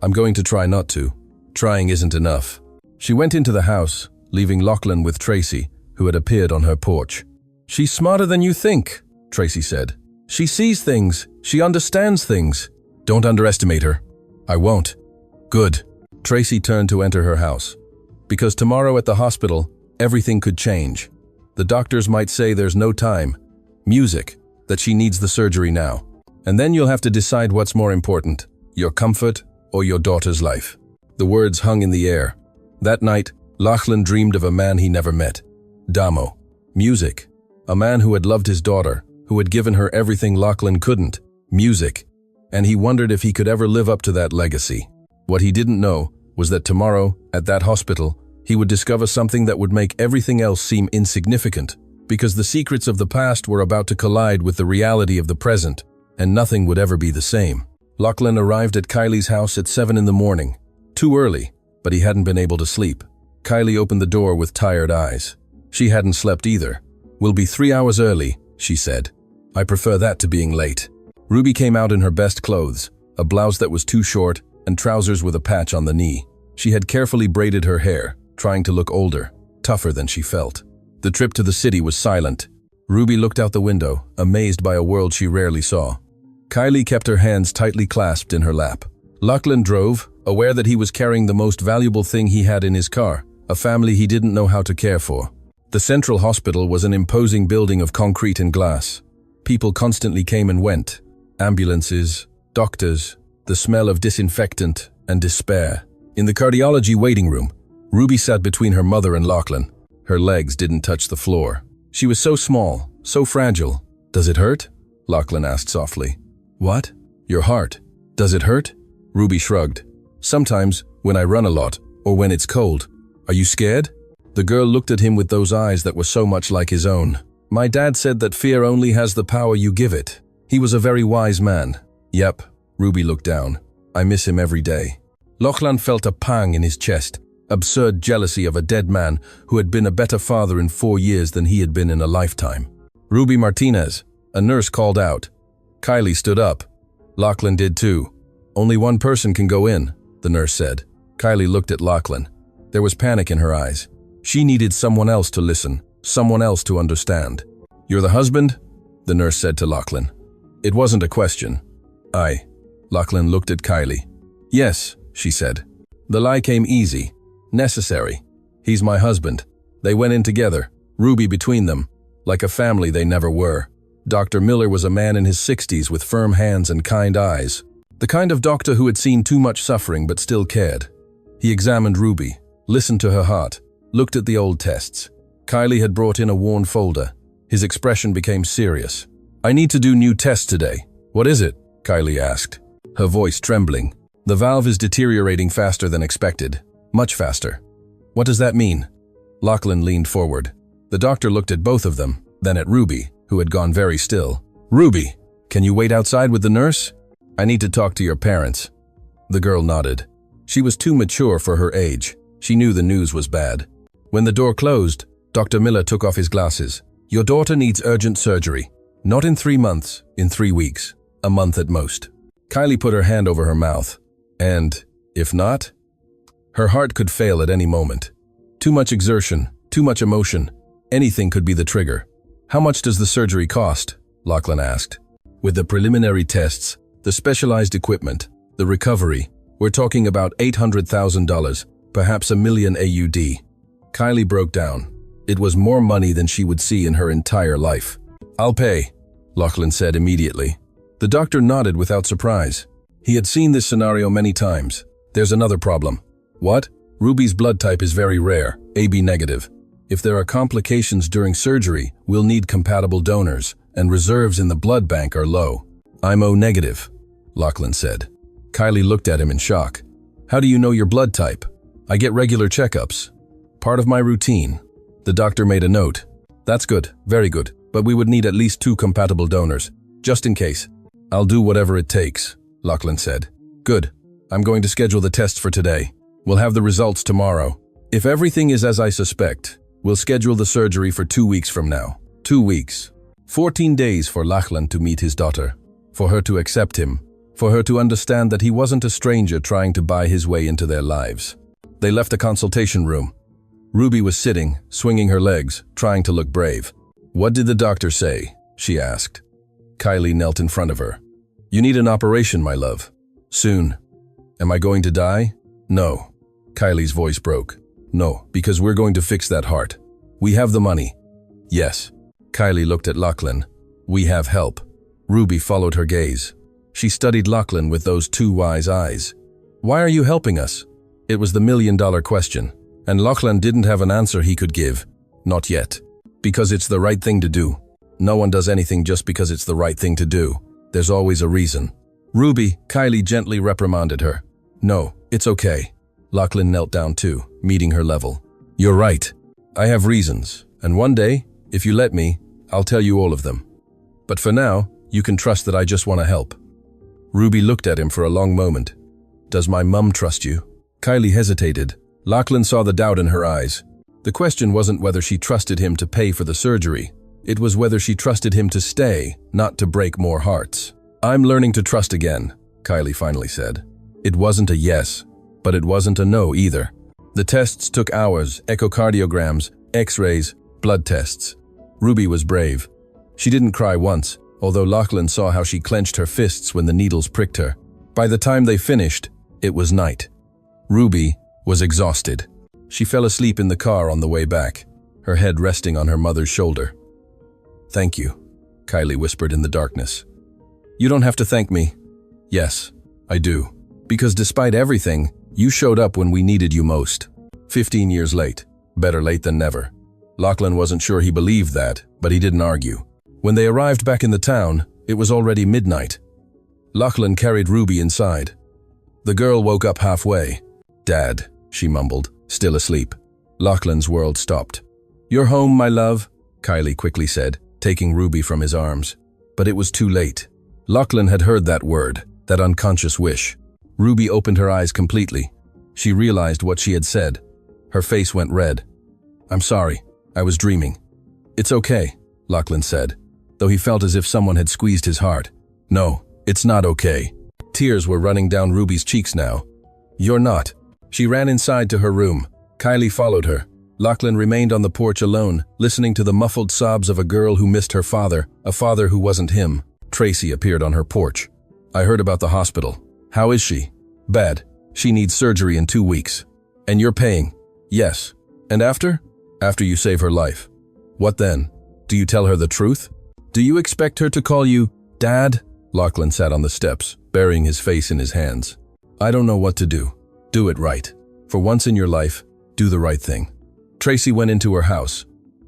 "I'm going to try not to. Trying isn't enough." She went into the house, leaving Lachlan with Tracy, who had appeared on her porch. "She's smarter than you think," Tracy said. "She sees things. She understands things. Don't underestimate her." "I won't." "Good." Tracy turned to enter her house. Because tomorrow at the hospital, everything could change. The doctors might say there's no time. Music, that she needs the surgery now. And then you'll have to decide what's more important, your comfort or your daughter's life. The words hung in the air. That night, Lachlan dreamed of a man he never met. Damo. Music. A man who had loved his daughter, who had given her everything Lachlan couldn't. Music. And he wondered if he could ever live up to that legacy. What he didn't know was that tomorrow, at that hospital, he would discover something that would make everything else seem insignificant, because the secrets of the past were about to collide with the reality of the present, and nothing would ever be the same. Lachlan arrived at Kylie's house at 7 in the morning. Too early, but he hadn't been able to sleep. Kylie opened the door with tired eyes. She hadn't slept either. "We'll be 3 hours early," she said. "I prefer that to being late." Ruby came out in her best clothes, a blouse that was too short and trousers with a patch on the knee. She had carefully braided her hair, trying to look older, tougher than she felt. The trip to the city was silent. Ruby looked out the window, amazed by a world she rarely saw. Kylie kept her hands tightly clasped in her lap. Lachlan drove, aware that he was carrying the most valuable thing he had in his car, a family he didn't know how to care for. The central hospital was an imposing building of concrete and glass. People constantly came and went. Ambulances, doctors, the smell of disinfectant and despair. In the cardiology waiting room, Ruby sat between her mother and Lachlan. Her legs didn't touch the floor. She was so small, so fragile. "Does it hurt?" Lachlan asked softly. "What?" "Your heart. Does it hurt?" Ruby shrugged. "Sometimes, when I run a lot, or when it's cold." "Are you scared?" The girl looked at him with those eyes that were so much like his own. "My dad said that fear only has the power you give it. He was a very wise man." "Yep." Ruby looked down. "I miss him every day." Lachlan felt a pang in his chest, absurd jealousy of a dead man who had been a better father in 4 years than he had been in a lifetime. "Ruby Martinez," a nurse called out. Kylie stood up. Lachlan did too. "Only one person can go in," the nurse said. Kylie looked at Lachlan. There was panic in her eyes. She needed someone else to listen, someone else to understand. "You're the husband?" the nurse said to Lachlan. It wasn't a question. Lachlan looked at Kylie. "Yes," she said. The lie came easy, necessary. "He's my husband." They went in together, Ruby between them, like a family they never were. Dr. Miller was a man in his 60s with firm hands and kind eyes. The kind of doctor who had seen too much suffering but still cared. He examined Ruby, listened to her heart, looked at the old tests. Kylie had brought in a worn folder. His expression became serious. "I need to do new tests today." "What is it?" Kylie asked, her voice trembling. "The valve is deteriorating faster than expected. Much faster." "What does that mean?" Lachlan leaned forward. The doctor looked at both of them, then at Ruby, who had gone very still. "Ruby, can you wait outside with the nurse?" I need to talk to your parents." The girl nodded. She was too mature for her age. She knew the news was bad. When the door closed, Dr. Miller took off his glasses. "Your daughter needs urgent surgery. Not in 3 months, in 3 weeks. A month at most." Kylie put her hand over her mouth. And, if not? Her heart could fail at any moment. Too much exertion, too much emotion. Anything could be the trigger. "How much does the surgery cost?" Lachlan asked. "With the preliminary tests, the specialized equipment, the recovery, we're talking about $800,000, perhaps $1 million AUD. Kylie broke down. It was more money than she would see in her entire life. "I'll pay," Lachlan said immediately. The doctor nodded without surprise. He had seen this scenario many times. "There's another problem." "What?" "Ruby's blood type is very rare, AB negative. If there are complications during surgery, we'll need compatible donors, and reserves in the blood bank are low." "I'm O negative," Lachlan said. Kylie looked at him in shock. "How do you know your blood type?" "I get regular checkups. Part of my routine." The doctor made a note. "That's good, very good, but we would need at least 2 compatible donors, just in case." "I'll do whatever it takes," Lachlan said. "Good. I'm going to schedule the tests for today. We'll have the results tomorrow. If everything is as I suspect, we'll schedule the surgery for 2 weeks from now." 2 weeks. 14 days for Lachlan to meet his daughter, for her to accept him, for her to understand that he wasn't a stranger trying to buy his way into their lives. They left the consultation room. Ruby was sitting, swinging her legs, trying to look brave. "What did the doctor say?" she asked. Kylie knelt in front of her. "You need an operation, my love. Soon." "Am I going to die?" "No." Kylie's voice broke. "No, because we're going to fix that heart. We have the money." "Yes." Kylie looked at Lachlan. "We have help." Ruby followed her gaze. She studied Lachlan with those 2 wise eyes. "Why are you helping us?" It was the $1 million question, and Lachlan didn't have an answer he could give. Not yet. "Because it's the right thing to do. No one does anything just because it's the right thing to do. There's always a reason." "Ruby," Kylie gently reprimanded her. "No, it's okay." Lachlan knelt down too, meeting her level. "You're right. I have reasons, and one day, if you let me, I'll tell you all of them. But for now, you can trust that I just want to help." Ruby looked at him for a long moment. "Does my mum trust you?" Kylie hesitated. Lachlan saw the doubt in her eyes. The question wasn't whether she trusted him to pay for the surgery. It was whether she trusted him to stay, not to break more hearts. "I'm learning to trust again," Kylie finally said. It wasn't a yes, but it wasn't a no either. The tests took hours, echocardiograms, x-rays, blood tests. Ruby was brave. She didn't cry once, although Lachlan saw how she clenched her fists when the needles pricked her. By the time they finished, it was night. Ruby was exhausted. She fell asleep in the car on the way back, her head resting on her mother's shoulder. "Thank you," Kylie whispered in the darkness. "You don't have to thank me." "Yes, I do. Because despite everything, you showed up when we needed you most. 15 years late. Better late than never." Lachlan wasn't sure he believed that, but he didn't argue. When they arrived back in the town, it was already midnight. Lachlan carried Ruby inside. The girl woke up halfway. "Dad," she mumbled, still asleep. Lachlan's world stopped. "You're home, my love," Kylie quickly said, taking Ruby from his arms. But it was too late. Lachlan had heard that word, that unconscious wish. Ruby opened her eyes completely. She realized what she had said. Her face went red. "I'm sorry. I was dreaming." "It's okay," Lachlan said, though he felt as if someone had squeezed his heart. "No, it's not okay." Tears were running down Ruby's cheeks now. "You're not." She ran inside to her room. Kylie followed her. Lachlan remained on the porch alone, listening to the muffled sobs of a girl who missed her father, a father who wasn't him. Tracy appeared on her porch. "I heard about the hospital. How is she?" "Bad. She needs surgery in 2 weeks." "And you're paying?" "Yes." "And after?" "After you save her life." "What then? Do you tell her the truth?" "Do you expect her to call you Dad?" Lachlan sat on the steps, burying his face in his hands. "I don't know what to do. Do it right. For once in your life, do the right thing." Tracy went into her house,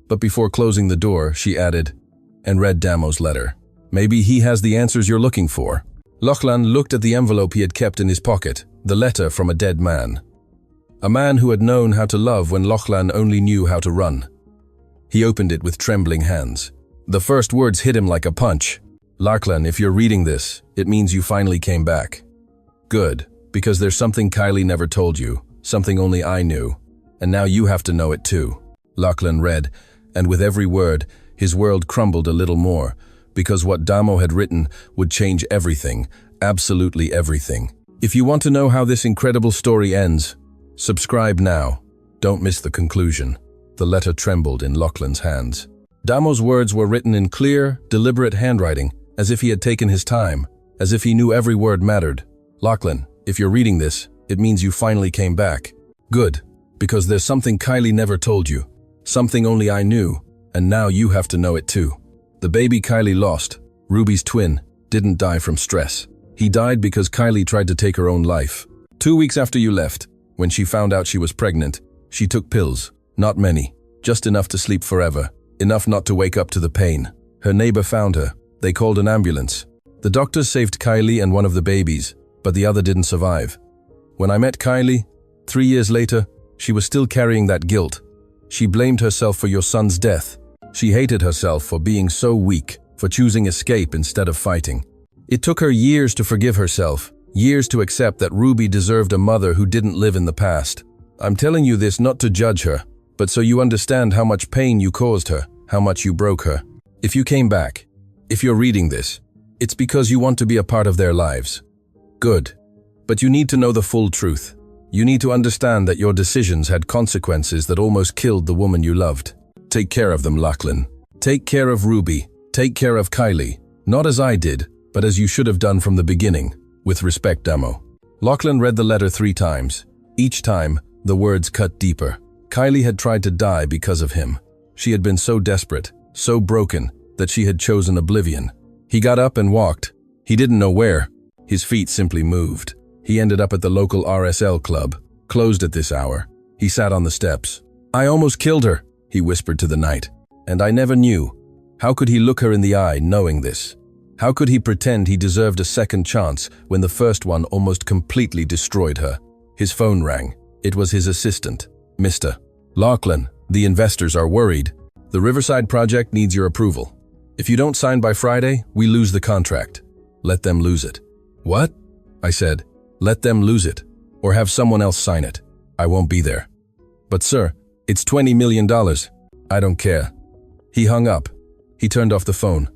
but before closing the door, she added, "And read Damo's letter. Maybe he has the answers you're looking for." Lachlan looked at the envelope he had kept in his pocket, the letter from a dead man. A man who had known how to love when Lachlan only knew how to run. He opened it with trembling hands. The first words hit him like a punch. Lachlan, if you're reading this, it means you finally came back. Good, because there's something Kylie never told you, something only I knew, and now you have to know it too. Lachlan read, and with every word, his world crumbled a little more, because what Damo had written would change everything, absolutely everything. If you want to know how this incredible story ends, subscribe now. Don't miss the conclusion. The letter trembled in Lachlan's hands. Damo's words were written in clear, deliberate handwriting, as if he had taken his time, as if he knew every word mattered. Lachlan, if you're reading this, it means you finally came back. Good, because there's something Kylie never told you, something only I knew, and now you have to know it too. The baby Kylie lost, Ruby's twin, didn't die from stress. He died because Kylie tried to take her own life. 2 weeks after you left, when she found out she was pregnant, she took pills. Not many, just enough to sleep forever, enough not to wake up to the pain. Her neighbor found her. They called an ambulance. The doctors saved Kylie and one of the babies, but the other didn't survive. When I met Kylie, 3 years later, she was still carrying that guilt. She blamed herself for your son's death. She hated herself for being so weak, for choosing escape instead of fighting. It took her years to forgive herself, years to accept that Ruby deserved a mother who didn't live in the past. I'm telling you this not to judge her, but so you understand how much pain you caused her, how much you broke her. If you came back, if you're reading this, it's because you want to be a part of their lives. Good. But you need to know the full truth. You need to understand that your decisions had consequences that almost killed the woman you loved. Take care of them, Lachlan. Take care of Ruby. Take care of Kylie. Not as I did, but as you should have done from the beginning. With respect, Damo. Lachlan read the letter 3 times. Each time, the words cut deeper. Kylie had tried to die because of him. She had been so desperate, so broken, that she had chosen oblivion. He got up and walked. He didn't know where. His feet simply moved. He ended up at the local RSL club, closed at this hour. He sat on the steps. I almost killed her, he whispered to the night. And I never knew. How could he look her in the eye knowing this? How could he pretend he deserved a second chance when the first one almost completely destroyed her? His phone rang. It was his assistant. Mr. Lachlan, the investors are worried. The Riverside project needs your approval. If you don't sign by Friday, we lose the contract. Let them lose it. What? I said. Let them lose it, or have someone else sign it. I won't be there. But sir, it's $20 million. I don't care. He hung up. He turned off the phone.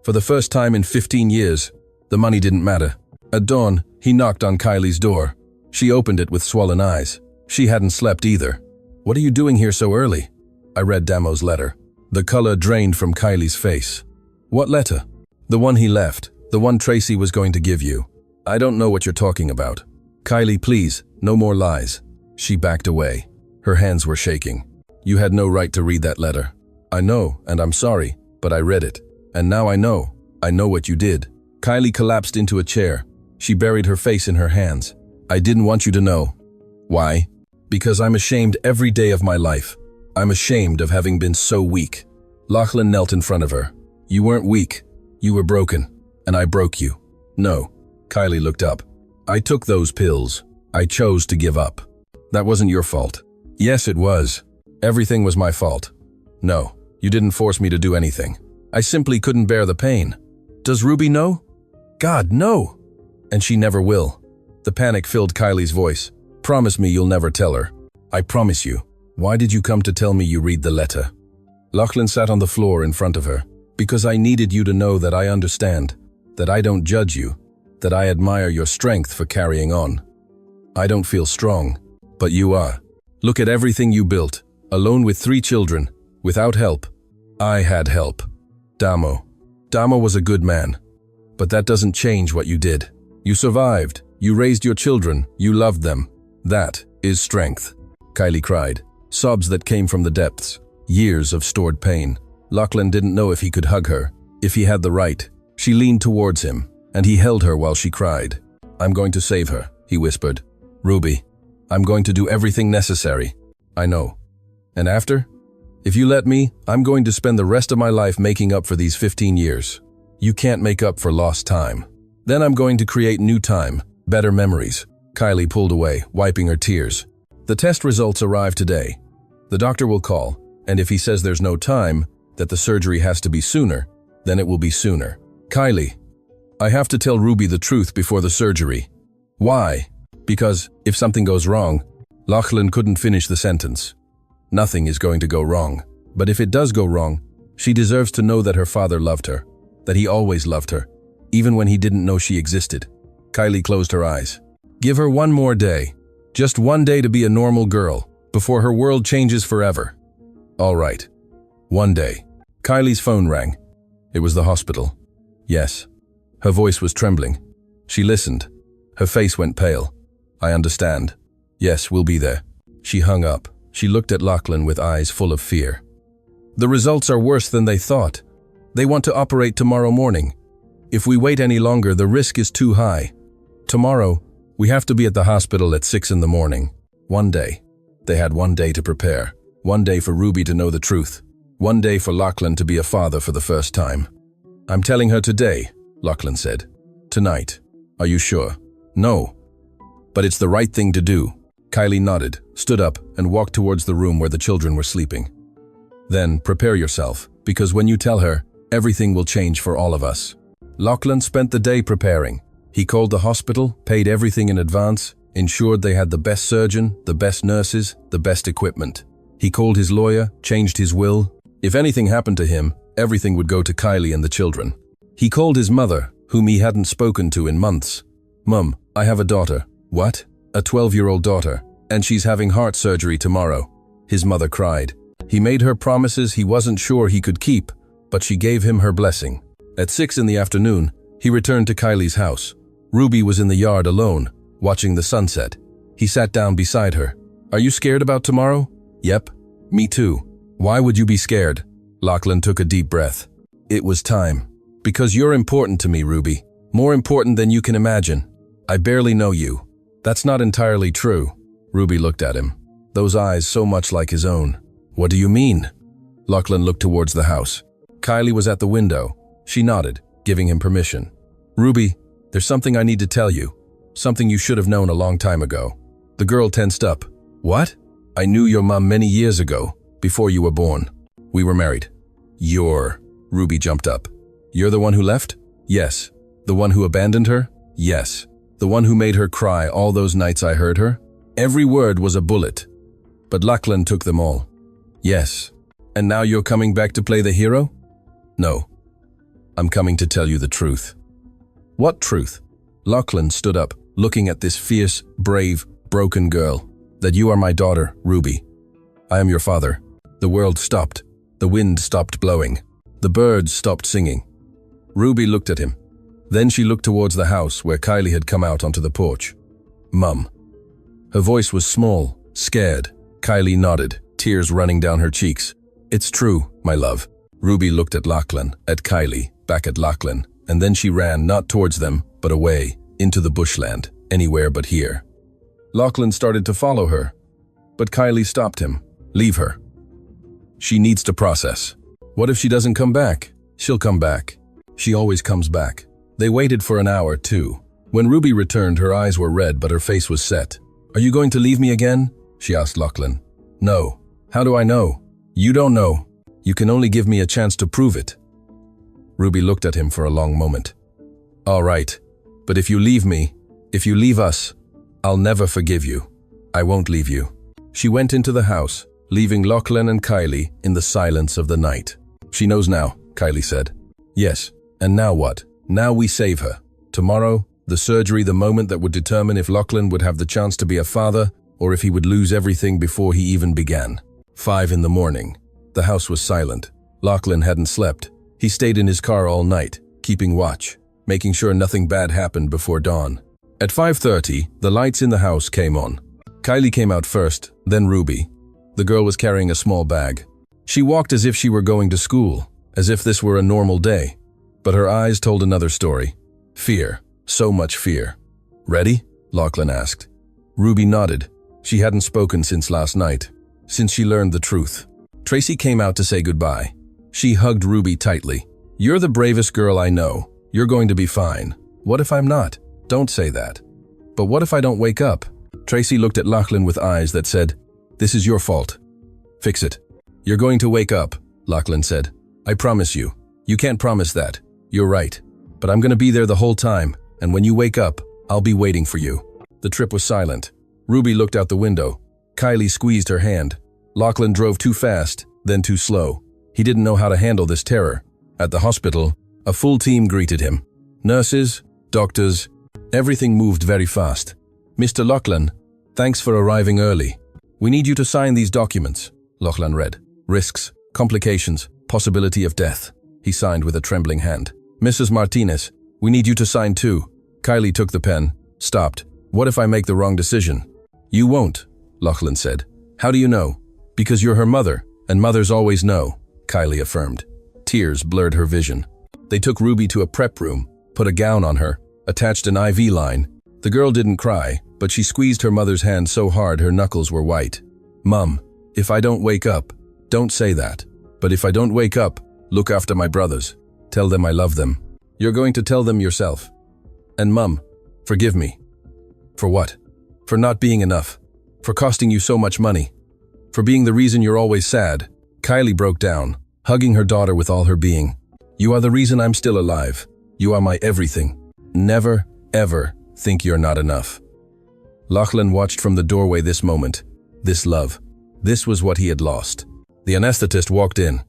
For the first time in 15 years, the money didn't matter. At dawn, he knocked on Kylie's door. She opened it with swollen eyes. She hadn't slept either. What are you doing here so early? I read Damo's letter. The color drained from Kylie's face. What letter? The one he left. The one Tracy was going to give you. I don't know what you're talking about. Kylie, please, no more lies. She backed away. Her hands were shaking. You had no right to read that letter. I know, and I'm sorry, but I read it. And now I know. I know what you did. Kylie collapsed into a chair. She buried her face in her hands. I didn't want you to know. Why? Because I'm ashamed every day of my life. I'm ashamed of having been so weak. Lachlan knelt in front of her. You weren't weak. You were broken. And I broke you. No. Kylie looked up. I took those pills. I chose to give up. That wasn't your fault. Yes, it was. Everything was my fault. No, you didn't force me to do anything. I simply couldn't bear the pain. Does Ruby know? God, no! And she never will. The panic filled Kylie's voice. Promise me you'll never tell her. I promise you. Why did you come to tell me you read the letter? Lachlan sat on the floor in front of her. Because I needed you to know that I understand, that I don't judge you, that I admire your strength for carrying on. I don't feel strong, but you are. Look at everything you built, alone with 3 children, without help. I had help. Damo. Damo was a good man. But that doesn't change what you did. You survived. You raised your children. You loved them. That is strength. Kylie cried. Sobs that came from the depths. Years of stored pain. Lachlan didn't know if he could hug her, if he had the right. She leaned towards him, and he held her while she cried. I'm going to save her, he whispered. Ruby, I'm going to do everything necessary. I know. And after? If you let me, I'm going to spend the rest of my life making up for these 15 years. You can't make up for lost time. Then I'm going to create new time, better memories. Kylie pulled away, wiping her tears. The test results arrive today. The doctor will call, and if he says there's no time, that the surgery has to be sooner, then it will be sooner. Kylie, I have to tell Ruby the truth before the surgery. Why? Because if something goes wrong, Lachlan couldn't finish the sentence. Nothing is going to go wrong. But if it does go wrong, she deserves to know that her father loved her, that he always loved her, even when he didn't know she existed. Kylie closed her eyes. Give her one more day. Just one day to be a normal girl, before her world changes forever. All right. One day. Kylie's phone rang. It was the hospital. Yes. Her voice was trembling. She listened. Her face went pale. I understand. Yes, we'll be there. She hung up. She looked at Lachlan with eyes full of fear. The results are worse than they thought. They want to operate tomorrow morning. If we wait any longer, the risk is too high. Tomorrow, we have to be at the hospital at 6 in the morning. One day. They had one day to prepare. One day for Ruby to know the truth. One day for Lachlan to be a father for the first time. I'm telling her today, Lachlan said. Tonight. Are you sure? No. But it's the right thing to do. Kylie nodded, stood up, and walked towards the room where the children were sleeping. Then, prepare yourself, because when you tell her, everything will change for all of us. Lachlan spent the day preparing. He called the hospital, paid everything in advance, ensured they had the best surgeon, the best nurses, the best equipment. He called his lawyer, changed his will. If anything happened to him, everything would go to Kylie and the children. He called his mother, whom he hadn't spoken to in months. Mum, I have a daughter. What? A 12-year-old daughter, and she's having heart surgery tomorrow. His mother cried. He made her promises he wasn't sure he could keep, but she gave him her blessing. At 6 in the afternoon, he returned to Kylie's house. Ruby was in the yard alone, watching the sunset. He sat down beside her. Are you scared about tomorrow? Yep, me too. Why would you be scared? Lachlan took a deep breath. It was time. Because you're important to me, Ruby. More important than you can imagine. I barely know you. That's not entirely true. Ruby looked at him, those eyes so much like his own. What do you mean? Lachlan looked towards the house. Kylie was at the window. She nodded, giving him permission. Ruby, there's something I need to tell you. Something you should have known a long time ago. The girl tensed up. What? I knew your mom many years ago, before you were born. We were married. Ruby jumped up. You're the one who left? Yes. The one who abandoned her? Yes. The one who made her cry all those nights I heard her? Every word was a bullet. But Lachlan took them all. Yes. And now you're coming back to play the hero? No. I'm coming to tell you the truth. What truth? Lachlan stood up, looking at this fierce, brave, broken girl. That you are my daughter, Ruby. I am your father. The world stopped. The wind stopped blowing. The birds stopped singing. Ruby looked at him. Then she looked towards the house where Kylie had come out onto the porch. Mum. Her voice was small, scared. Kylie nodded, tears running down her cheeks. It's true, my love. Ruby looked at Lachlan, at Kylie, back at Lachlan, and then she ran not towards them, but away, into the bushland, anywhere but here. Lachlan started to follow her, but Kylie stopped him. Leave her. She needs to process. What if she doesn't come back? She'll come back. She always comes back. They waited for an hour, too. When Ruby returned, her eyes were red, but her face was set. Are you going to leave me again? She asked Lachlan. No. How do I know? You don't know. You can only give me a chance to prove it. Ruby looked at him for a long moment. All right, but if you leave me, if you leave us, I'll never forgive you. I won't leave you. She went into the house, leaving Lachlan and Kylie in the silence of the night. She knows now, Kylie said. Yes, and now what? Now we save her. Tomorrow, the surgery, the moment that would determine if Lachlan would have the chance to be a father or if he would lose everything before he even began. 5 in the morning. The house was silent. Lachlan hadn't slept. He stayed in his car all night, keeping watch, making sure nothing bad happened before dawn. At 5:30, the lights in the house came on. Kylie came out first, then Ruby. The girl was carrying a small bag. She walked as if she were going to school, as if this were a normal day. But her eyes told another story. Fear. So much fear. Ready? Lachlan asked. Ruby nodded. She hadn't spoken since last night, since she learned the truth. Tracy came out to say goodbye. She hugged Ruby tightly. You're the bravest girl I know. You're going to be fine. What if I'm not? Don't say that. But what if I don't wake up? Tracy looked at Lachlan with eyes that said, This is your fault. Fix it. You're going to wake up, Lachlan said. I promise you. You can't promise that. You're right. But I'm gonna be there the whole time, and when you wake up, I'll be waiting for you." The trip was silent. Ruby looked out the window. Kylie squeezed her hand. Lachlan drove too fast, then too slow. He didn't know how to handle this terror. At the hospital, a full team greeted him. Nurses, doctors, everything moved very fast. "Mr. Lachlan, thanks for arriving early. We need you to sign these documents," Lachlan read. "Risks, complications, possibility of death." He signed with a trembling hand. "Mrs. Martinez, we need you to sign too." Kylie took the pen, stopped. "What if I make the wrong decision?" "You won't," Lachlan said. "How do you know?" "Because you're her mother, and mothers always know," Kylie affirmed. Tears blurred her vision. They took Ruby to a prep room, put a gown on her, attached an IV line. The girl didn't cry, but she squeezed her mother's hand so hard her knuckles were white. "Mum, if I don't wake up, don't say that. But if I don't wake up, look after my brothers. Tell them I love them. You're going to tell them yourself. And Mum, forgive me." "For what?" "For not being enough. For costing you so much money. For being the reason you're always sad." Kylie broke down, hugging her daughter with all her being. "You are the reason I'm still alive. You are my everything. Never, ever think you're not enough." Lachlan watched from the doorway this moment, this love. This was what he had lost. The anesthetist walked in.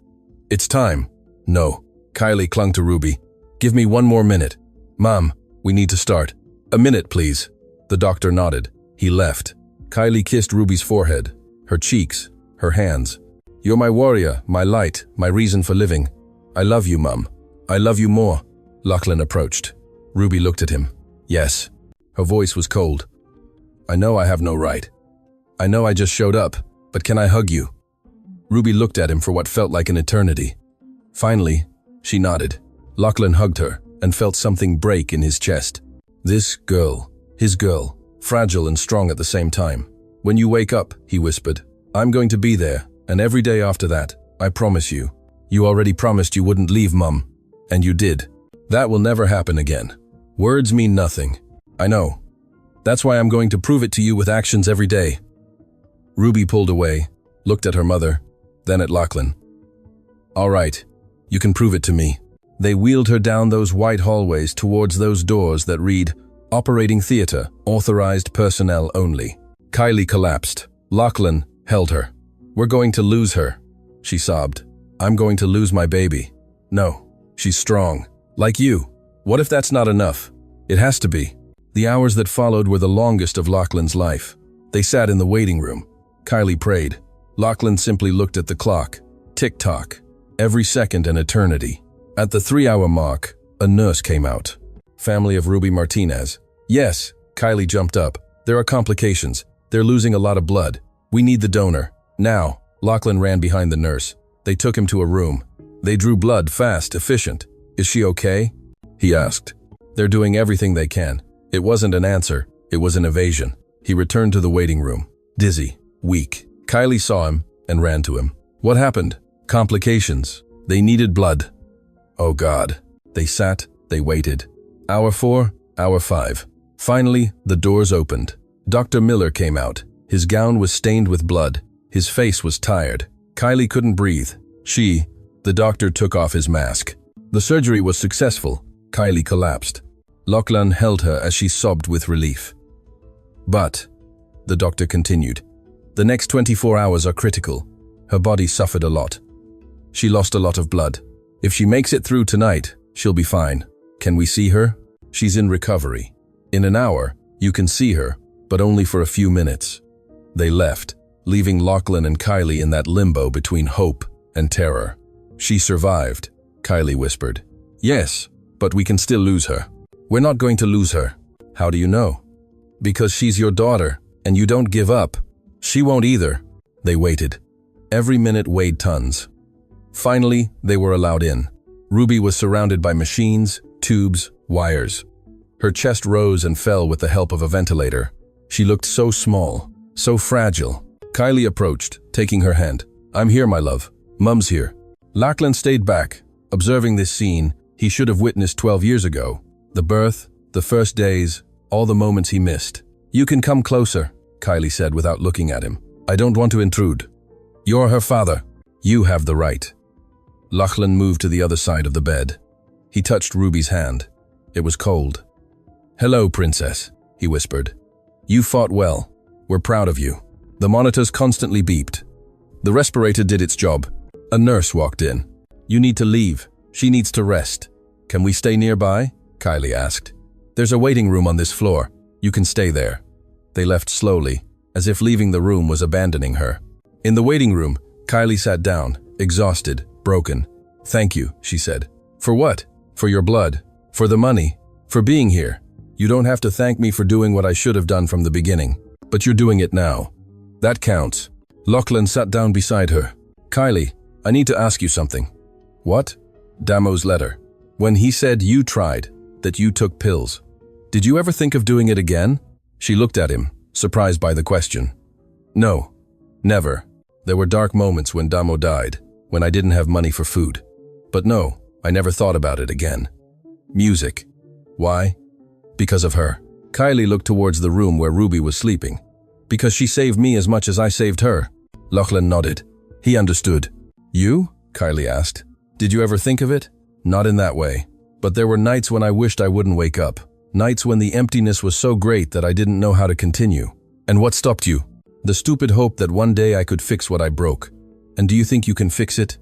"It's time." "No." Kylie clung to Ruby. "Give me one more minute. Mom, we need to start." "A minute, please." The doctor nodded. He left. Kylie kissed Ruby's forehead, her cheeks, her hands. "You're my warrior, my light, my reason for living. I love you, Mum. I love you more." Lachlan approached. Ruby looked at him. "Yes." Her voice was cold. "I know I have no right. I know I just showed up, but can I hug you?" Ruby looked at him for what felt like an eternity. Finally, she nodded. Lachlan hugged her and felt something break in his chest. This girl, his girl, fragile and strong at the same time. "When you wake up," he whispered, "I'm going to be there, and every day after that, I promise you. You already promised you wouldn't leave, Mum. And you did. That will never happen again. Words mean nothing. I know. That's why I'm going to prove it to you with actions every day." Ruby pulled away, looked at her mother, then at Lachlan. "All right, you can prove it to me." They wheeled her down those white hallways towards those doors that read, "Operating Theater, Authorized Personnel Only." Kylie collapsed. Lachlan held her. "We're going to lose her," she sobbed. "I'm going to lose my baby." "No, she's strong. Like you." "What if that's not enough?" "It has to be." The hours that followed were the longest of Lachlan's life. They sat in the waiting room. Kylie prayed. Lachlan simply looked at the clock. Tick-tock. Every second an eternity. At the 3-hour mark, a nurse came out. "Family of Ruby Martinez." "Yes." Kylie jumped up. "There are complications. They're losing a lot of blood. We need the donor. Now." Lachlan ran behind the nurse. They took him to a room. They drew blood fast, efficient. "Is she okay?" he asked. "They're doing everything they can." It wasn't an answer. It was an evasion. He returned to the waiting room. Dizzy. Weak. Kylie saw him and ran to him. "What happened?" "Complications. They needed blood." Oh God. They sat. They waited. Hour 4, hour 5. Finally, the doors opened. Dr. Miller came out. His gown was stained with blood. His face was tired. Kylie couldn't breathe. The doctor took off his mask. The surgery was successful. Kylie collapsed. Lachlan held her as she sobbed with relief. "But," the doctor continued, "the next 24 hours are critical. Her body suffered a lot. She lost a lot of blood. If she makes it through tonight, she'll be fine. Can we see her? She's in recovery. In an hour, you can see her, but only for a few minutes." They left, leaving Lachlan and Kylie in that limbo between hope and terror. "She survived," Kylie whispered. "Yes, but we can still lose her." "We're not going to lose her." "How do you know?" "Because she's your daughter, and you don't give up." "She won't either." They waited. Every minute weighed tons. Finally, they were allowed in. Ruby was surrounded by machines, tubes, wires. Her chest rose and fell with the help of a ventilator. She looked so small, so fragile. Kylie approached, taking her hand. "I'm here, my love. Mum's here." Lachlan stayed back, observing this scene he should have witnessed 12 years ago. The birth, the first days, all the moments he missed. "You can come closer," Kylie said without looking at him. "I don't want to intrude. You're her father. You have the right." Lachlan moved to the other side of the bed. He touched Ruby's hand. It was cold. "Hello, Princess," he whispered. "You fought well. We're proud of you." The monitors constantly beeped. The respirator did its job. A nurse walked in. "You need to leave. She needs to rest." "Can we stay nearby?" Kylie asked. "There's a waiting room on this floor. You can stay there." They left slowly, as if leaving the room was abandoning her. In the waiting room, Kylie sat down, exhausted, broken. "Thank you," she said. "For what?" "For your blood. For the money. For being here. You don't have to thank me for doing what I should have done from the beginning. But you're doing it now. That counts." Lachlan sat down beside her. "Kylie, I need to ask you something." "What?" "Damo's letter. When he said you tried, that you took pills. Did you ever think of doing it again?" She looked at him, surprised by the question. "No. Never. There were dark moments when Damo died, when I didn't have money for food. But no, I never thought about it again." "Music. Why?" "Because of her." Kylie looked towards the room where Ruby was sleeping. "Because she saved me as much as I saved her." Lachlan nodded. He understood. "You?" Kylie asked. "Did you ever think of it?" "Not in that way. But there were nights when I wished I wouldn't wake up. Nights when the emptiness was so great that I didn't know how to continue." "And what stopped you?" "The stupid hope that one day I could fix what I broke." "And do you think you can fix it?"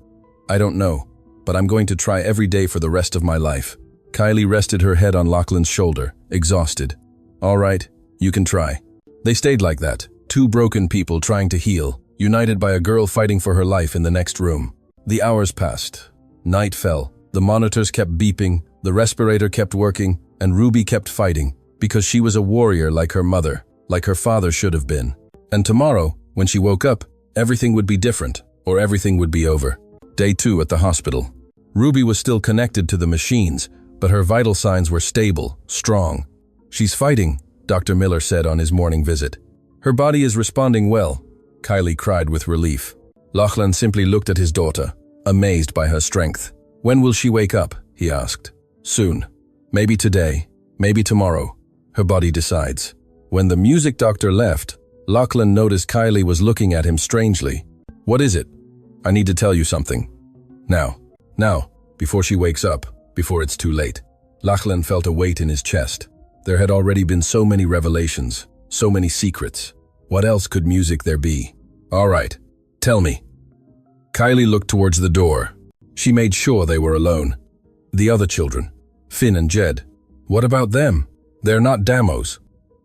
"I don't know, but I'm going to try every day for the rest of my life." Kylie rested her head on Lachlan's shoulder, exhausted. "All right, you can try." They stayed like that, two broken people trying to heal, united by a girl fighting for her life in the next room. The hours passed. Night fell. The monitors kept beeping, the respirator kept working, and Ruby kept fighting, because she was a warrior like her mother, like her father should have been. And tomorrow, when she woke up, everything would be different, or everything would be over. Day 2 at the hospital. Ruby was still connected to the machines, but her vital signs were stable, strong. "She's fighting," Dr. Miller said on his morning visit. "Her body is responding well." Kylie cried with relief. Lachlan simply looked at his daughter, amazed by her strength. "When will she wake up?" he asked. "Soon. Maybe today, maybe tomorrow. Her body decides." When the music doctor left, Lachlan noticed Kylie was looking at him strangely. "What is it?" "I need to tell you something. Now, before she wakes up, before it's too late." Lachlan felt a weight in his chest. There had already been so many revelations, so many secrets. What else could music there be? "All right, tell me." Kylie looked towards the door. She made sure they were alone. "The other children, Finn and Jed. What about them? They're not Damo's."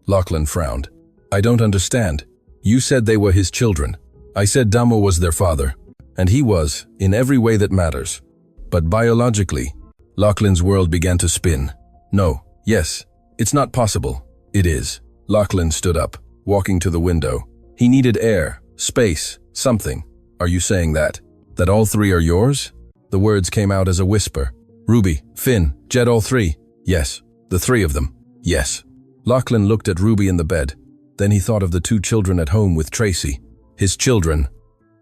Lachlan frowned. "I don't understand. You said they were his children. I said Damo was their father. And he was, in every way that matters. But biologically..." Lachlan's world began to spin. "No, yes, it's not possible." "It is." Lachlan stood up, walking to the window. He needed air, space, something. "Are you saying that? That all 3 are yours?" The words came out as a whisper. "Ruby, Finn, Jed, all 3. Yes, the 3 of them. Yes." Lachlan looked at Ruby in the bed. Then he thought of the 2 children at home with Tracy. His children.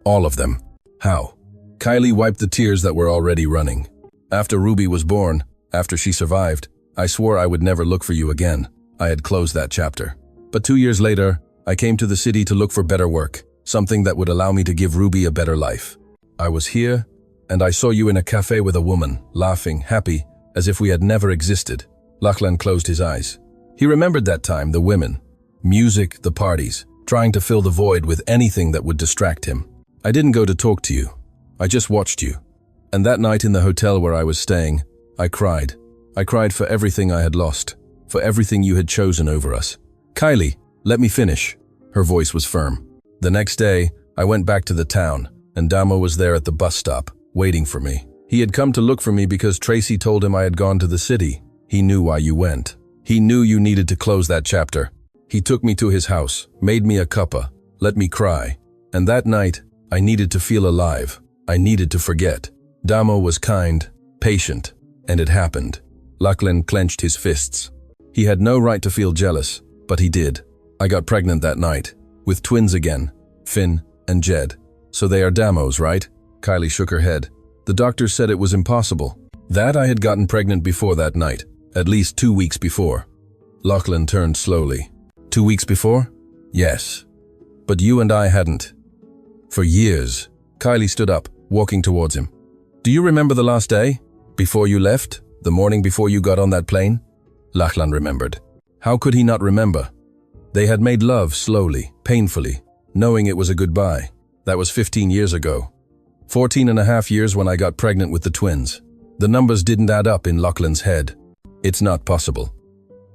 All of them. How? Kylie wiped the tears that were already running. "After Ruby was born, after she survived, I swore I would never look for you again. I had closed that chapter. But 2 years later, I came to the city to look for better work, something that would allow me to give Ruby a better life. I was here, and I saw you in a cafe with a woman, laughing, happy, as if we had never existed." Lachlan closed his eyes. He remembered that time, the women, music, the parties, trying to fill the void with anything that would distract him. "I didn't go to talk to you. I just watched you. And that night in the hotel where I was staying, I cried. I cried for everything I had lost, for everything you had chosen over us." "Kylie, let me finish." Her voice was firm. "The next day, I went back to the town, and Damo was there at the bus stop, waiting for me. He had come to look for me because Tracy told him I had gone to the city. He knew why you went. He knew you needed to close that chapter. He took me to his house, made me a cuppa, let me cry. And that night, I needed to feel alive. I needed to forget. Damo was kind, patient, and it happened." Lachlan clenched his fists. He had no right to feel jealous, but he did. "I got pregnant that night, with twins again, Finn and Jed. So they are Damo's, right?" Kylie shook her head. "The doctor said it was impossible. That I had gotten pregnant before that night, at least 2 weeks before." Lachlan turned slowly. 2 weeks before?" "Yes. But you and I hadn't. For years." Kylie stood up, walking towards him. "Do you remember the last day? Before you left? The morning before you got on that plane?" Lachlan remembered. How could he not remember? They had made love slowly, painfully, knowing it was a goodbye. That was 15 years ago. 14.5 years when I got pregnant with the twins. The numbers didn't add up in Lachlan's head. It's not possible.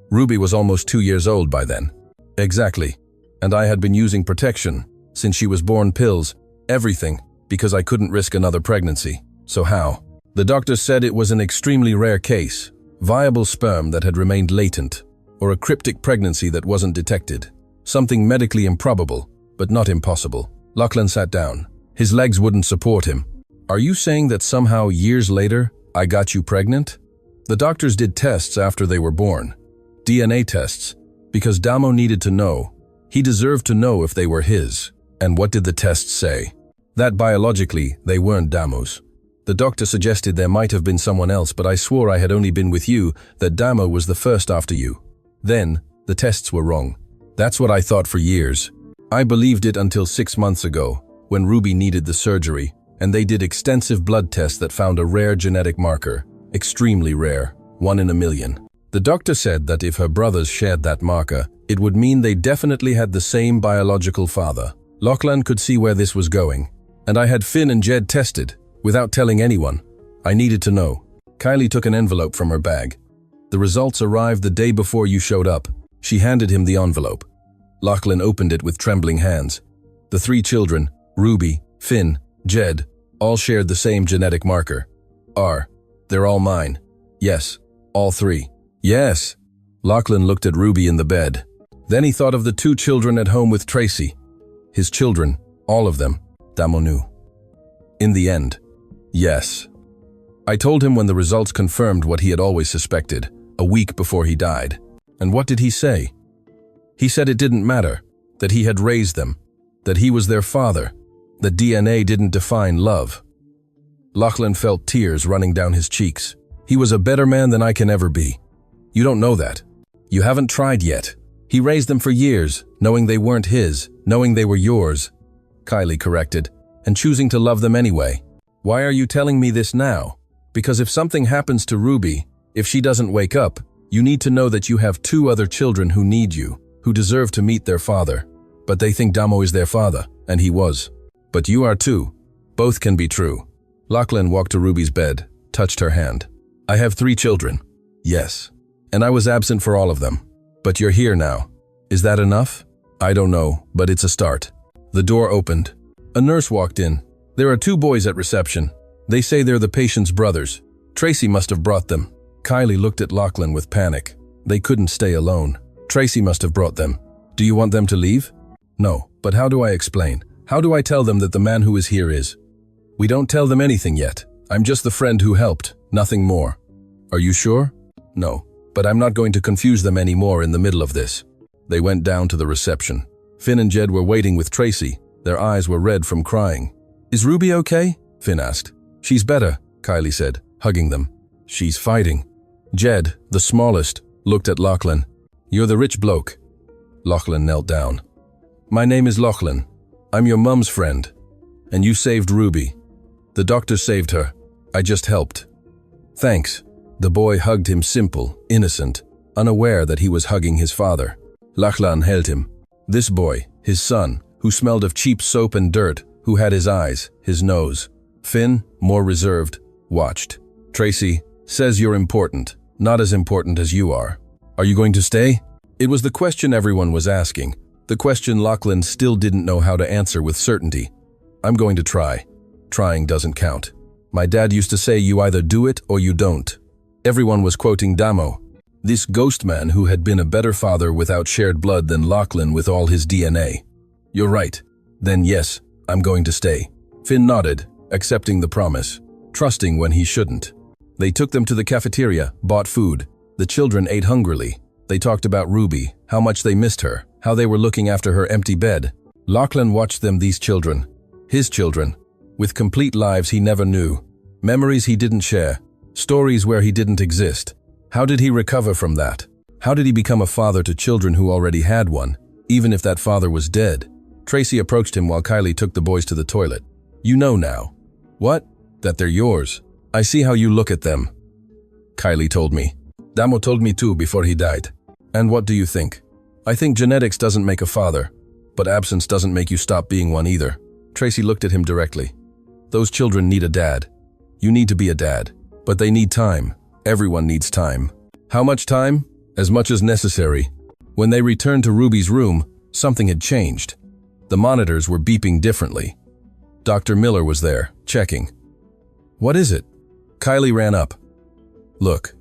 Ruby was almost 2 years old by then. Exactly. And I had been using protection, since she was born, pills, everything, because I couldn't risk another pregnancy. So how? The doctors said it was an extremely rare case, viable sperm that had remained latent, or a cryptic pregnancy that wasn't detected. Something medically improbable, but not impossible. Lachlan sat down. His legs wouldn't support him. Are you saying that somehow years later, I got you pregnant? The doctors did tests after they were born. DNA tests, because Damo needed to know. He deserved to know if they were his. And what did the tests say? That biologically, they weren't Damo's. The doctor suggested there might have been someone else, but I swore I had only been with you, that Damo was the first after you. Then, the tests were wrong. That's what I thought for years. I believed it until 6 months ago, when Ruby needed the surgery, and they did extensive blood tests that found a rare genetic marker. Extremely rare, 1 in a million. The doctor said that if her brothers shared that marker, it would mean they definitely had the same biological father. Lachlan could see where this was going, and I had Finn and Jed tested, without telling anyone. I needed to know. Kylie took an envelope from her bag. The results arrived the day before you showed up. She handed him the envelope. Lachlan opened it with trembling hands. The 3 children, Ruby, Finn, Jed, all shared the same genetic marker. They're all mine. Yes, all 3. Yes. Lachlan looked at Ruby in the bed. Then he thought of the 2 children at home with Tracy. His children, all of them, Damo knew. In the end, yes. I told him when the results confirmed what he had always suspected, a week before he died. And what did he say? He said it didn't matter, that he had raised them, that he was their father, that DNA didn't define love. Lachlan felt tears running down his cheeks. He was a better man than I can ever be. You don't know that. You haven't tried yet. He raised them for years, knowing they weren't his, knowing they were yours. Kylie corrected, and choosing to love them anyway. Why are you telling me this now? Because if something happens to Ruby, if she doesn't wake up, you need to know that you have 2 other children who need you, who deserve to meet their father. But they think Damo is their father, and he was. But you are too. Both can be true. Lachlan walked to Ruby's bed, touched her hand. I have 3 children. Yes. And I was absent for all of them. But you're here now. Is that enough? I don't know, but it's a start. The door opened. A nurse walked in. There are 2 boys at reception. They say they're the patient's brothers. Tracy must have brought them. Kylie looked at Lachlan with panic. They couldn't stay alone. Tracy must have brought them. Do you want them to leave? No, but how do I explain? How do I tell them that the man who is here is? We don't tell them anything yet. I'm just the friend who helped, nothing more. Are you sure? No, but I'm not going to confuse them anymore in the middle of this. They went down to the reception. Finn and Jed were waiting with Tracy. Their eyes were red from crying. Is Ruby okay? Finn asked. She's better, Kylie said, hugging them. She's fighting. Jed, the smallest, looked at Lachlan. You're the rich bloke. Lachlan knelt down. My name is Lachlan. I'm your mum's friend. And you saved Ruby. The doctor saved her. I just helped. Thanks. The boy hugged him, simple, innocent, unaware that he was hugging his father. Lachlan held him. This boy, his son, who smelled of cheap soap and dirt, who had his eyes, his nose. Finn, more reserved, watched. Tracy, says you're important, not as important as you are. Are you going to stay? It was the question everyone was asking, the question Lachlan still didn't know how to answer with certainty. I'm going to try. Trying doesn't count. My dad used to say you either do it or you don't. Everyone was quoting Damo, this ghost man who had been a better father without shared blood than Lachlan with all his DNA. You're right. Then yes, I'm going to stay. Finn nodded, accepting the promise, trusting when he shouldn't. They took them to the cafeteria, bought food. The children ate hungrily. They talked about Ruby, how much they missed her, how they were looking after her empty bed. Lachlan watched them, these children. His children, with complete lives he never knew, memories he didn't share, stories where he didn't exist. How did he recover from that? How did he become a father to children who already had one, even if that father was dead? Tracy approached him while Kylie took the boys to the toilet. You know now. What? That they're yours. I see how you look at them. Kylie told me. Damo told me too before he died. And what do you think? I think genetics doesn't make a father, but absence doesn't make you stop being one either. Tracy looked at him directly. Those children need a dad. You need to be a dad, but they need time. Everyone needs time. How much time? As much as necessary. When they returned to Ruby's room, something had changed. The monitors were beeping differently. Dr. Miller was there, checking. What is it? Kylie ran up. Look.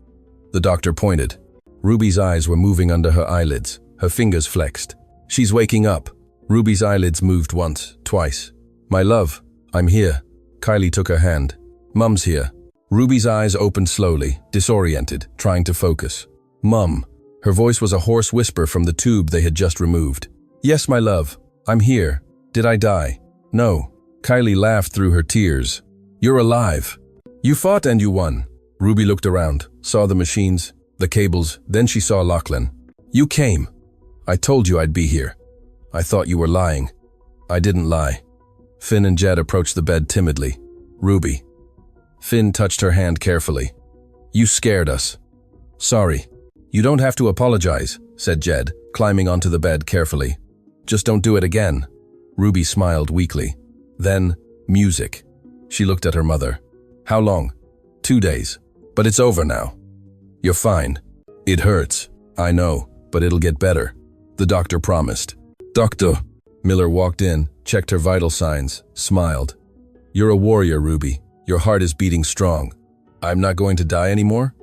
The doctor pointed. Ruby's eyes were moving under her eyelids, her fingers flexed. She's waking up. Ruby's eyelids moved once, twice. My love, I'm here. Kylie took her hand. Mum's here. Ruby's eyes opened slowly, disoriented, trying to focus. Mum. Her voice was a hoarse whisper from the tube they had just removed. Yes, my love. I'm here. Did I die? No. Kylie laughed through her tears. You're alive. You fought and you won. Ruby looked around, saw the machines, the cables, then she saw Lachlan. You came. I told you I'd be here. I thought you were lying. I didn't lie. Finn and Jed approached the bed timidly. Ruby. Finn touched her hand carefully. You scared us. Sorry. You don't have to apologize, said Jed, climbing onto the bed carefully. Just don't do it again. Ruby smiled weakly. Then, music. She looked at her mother. How long? 2 days. But it's over now. You're fine. It hurts. I know, but it'll get better. The doctor promised. Doctor. Miller walked in, checked her vital signs, smiled. You're a warrior, Ruby. Your heart is beating strong. I'm not going to die anymore?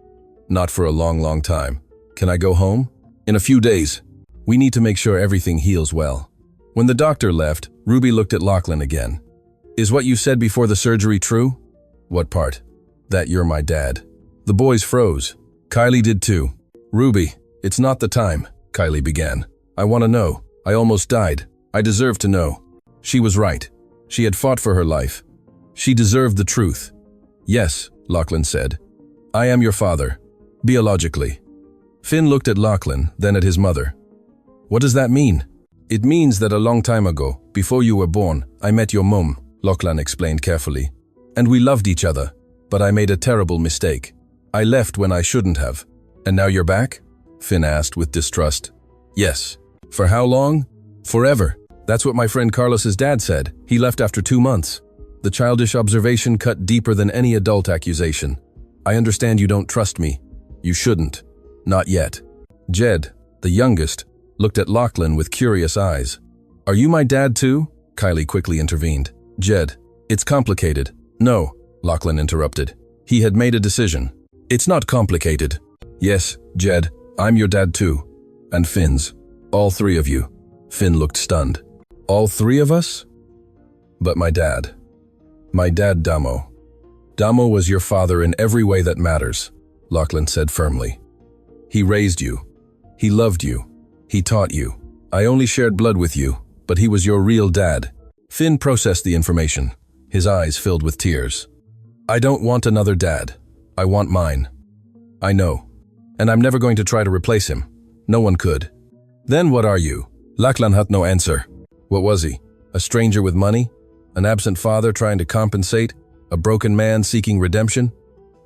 Not for a long, long time. Can I go home? In a few days. We need to make sure everything heals well. When the doctor left, Ruby looked at Lachlan again. Is what you said before the surgery true? What part? That you're my dad. The boys froze. Kylie did too. Ruby, it's not the time, Kylie began. I want to know. I almost died. I deserve to know. She was right. She had fought for her life. She deserved the truth. Yes, Lachlan said. I am your father. Biologically. Finn looked at Lachlan, then at his mother. What does that mean? It means that a long time ago, before you were born, I met your mum, Lachlan explained carefully. And we loved each other, but I made a terrible mistake. I left when I shouldn't have. And now you're back? Finn asked with distrust. Yes. For how long? Forever. That's what my friend Carlos's dad said. He left after 2 months. The childish observation cut deeper than any adult accusation. I understand you don't trust me. You shouldn't. Not yet. Jed, the youngest, looked at Lachlan with curious eyes. Are you my dad too? Kylie quickly intervened. Jed, it's complicated. No, Lachlan interrupted. He had made a decision. It's not complicated. Yes, Jed, I'm your dad too. And Finn's. All 3 of you. Finn looked stunned. All 3 of us? But my dad. My dad, Damo. Damo was your father in every way that matters, Lachlan said firmly. He raised you. He loved you. He taught you. I only shared blood with you, but he was your real dad. Finn processed the information, his eyes filled with tears. I don't want another dad. I want mine. I know. And I'm never going to try to replace him. No one could. Then what are you? Lachlan had no answer. What was he? A stranger with money? An absent father trying to compensate? A broken man seeking redemption?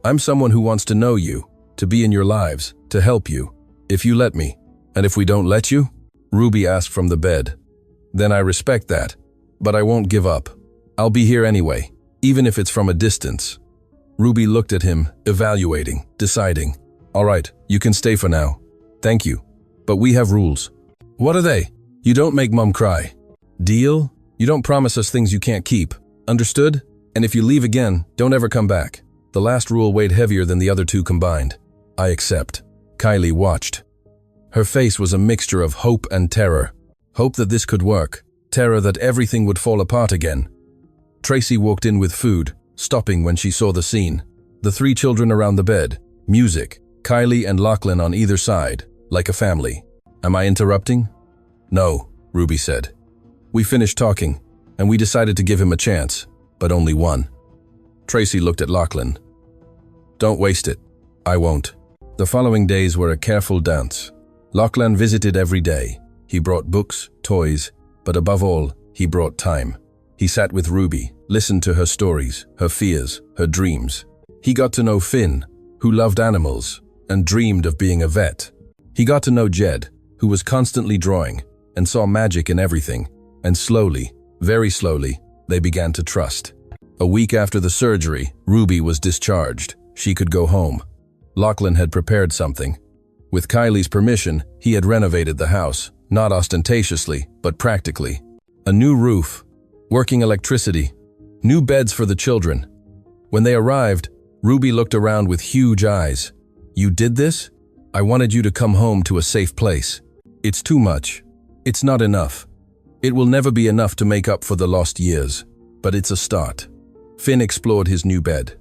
I'm someone who wants to know you, to be in your lives, to help you. If you let me. And if we don't let you? Ruby asked from the bed. Then I respect that. But I won't give up. I'll be here anyway, even if it's from a distance. Ruby looked at him, evaluating, deciding. All right, you can stay for now. Thank you. But we have rules. What are they? You don't make Mum cry. Deal? You don't promise us things you can't keep. Understood? And if you leave again, don't ever come back. The last rule weighed heavier than the other 2 combined. I accept. Kylie watched. Her face was a mixture of hope and terror. Hope that this could work. Terror that everything would fall apart again. Tracy walked in with food, stopping when she saw the scene. The 3 children around the bed. Music. Kylie and Lachlan on either side, like a family. Am I interrupting? No, Ruby said. We finished talking, and we decided to give him a chance, but only one. Tracy looked at Lachlan. Don't waste it. I won't. The following days were a careful dance. Lachlan visited every day. He brought books, toys, but above all, he brought time. He sat with Ruby, listened to her stories, her fears, her dreams. He got to know Finn, who loved animals, and dreamed of being a vet. He got to know Jed, who was constantly drawing, and saw magic in everything, and slowly, very slowly, they began to trust. A week after the surgery, Ruby was discharged. She could go home. Lachlan had prepared something. With Kylie's permission, he had renovated the house, not ostentatiously, but practically. A new roof, working electricity, new beds for the children. When they arrived, Ruby looked around with huge eyes. "You did this? I wanted you to come home to a safe place. It's too much. It's not enough. It will never be enough to make up for the lost years, but it's a start." Finn explored his new bed.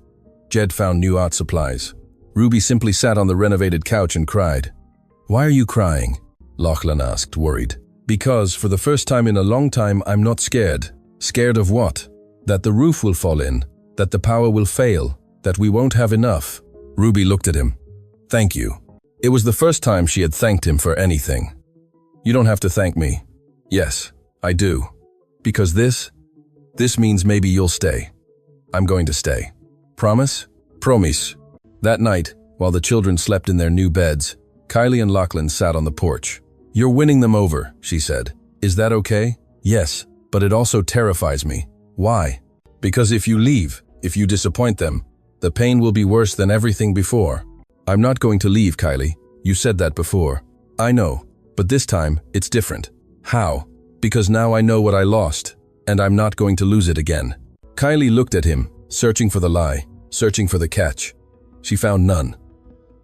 Jed found new art supplies. Ruby simply sat on the renovated couch and cried. "Why are you crying?" Lachlan asked, worried. "Because, for the first time in a long time, I'm not scared." "Scared of what?" "That the roof will fall in, that the power will fail, that we won't have enough." Ruby looked at him. "Thank you." It was the first time she had thanked him for anything. "You don't have to thank me." "Yes, I do. Because this means maybe you'll stay." "I'm going to stay." "Promise?" "Promise." That night, while the children slept in their new beds, Kylie and Lachlan sat on the porch. "You're winning them over," she said. "Is that okay?" "Yes, but it also terrifies me." "Why?" "Because if you leave, if you disappoint them, the pain will be worse than everything before." "I'm not going to leave, Kylie. You said that before." "I know, but this time, it's different." "How?" "Because now I know what I lost, and I'm not going to lose it again." Kylie looked at him, searching for the lie, searching for the catch. She found none.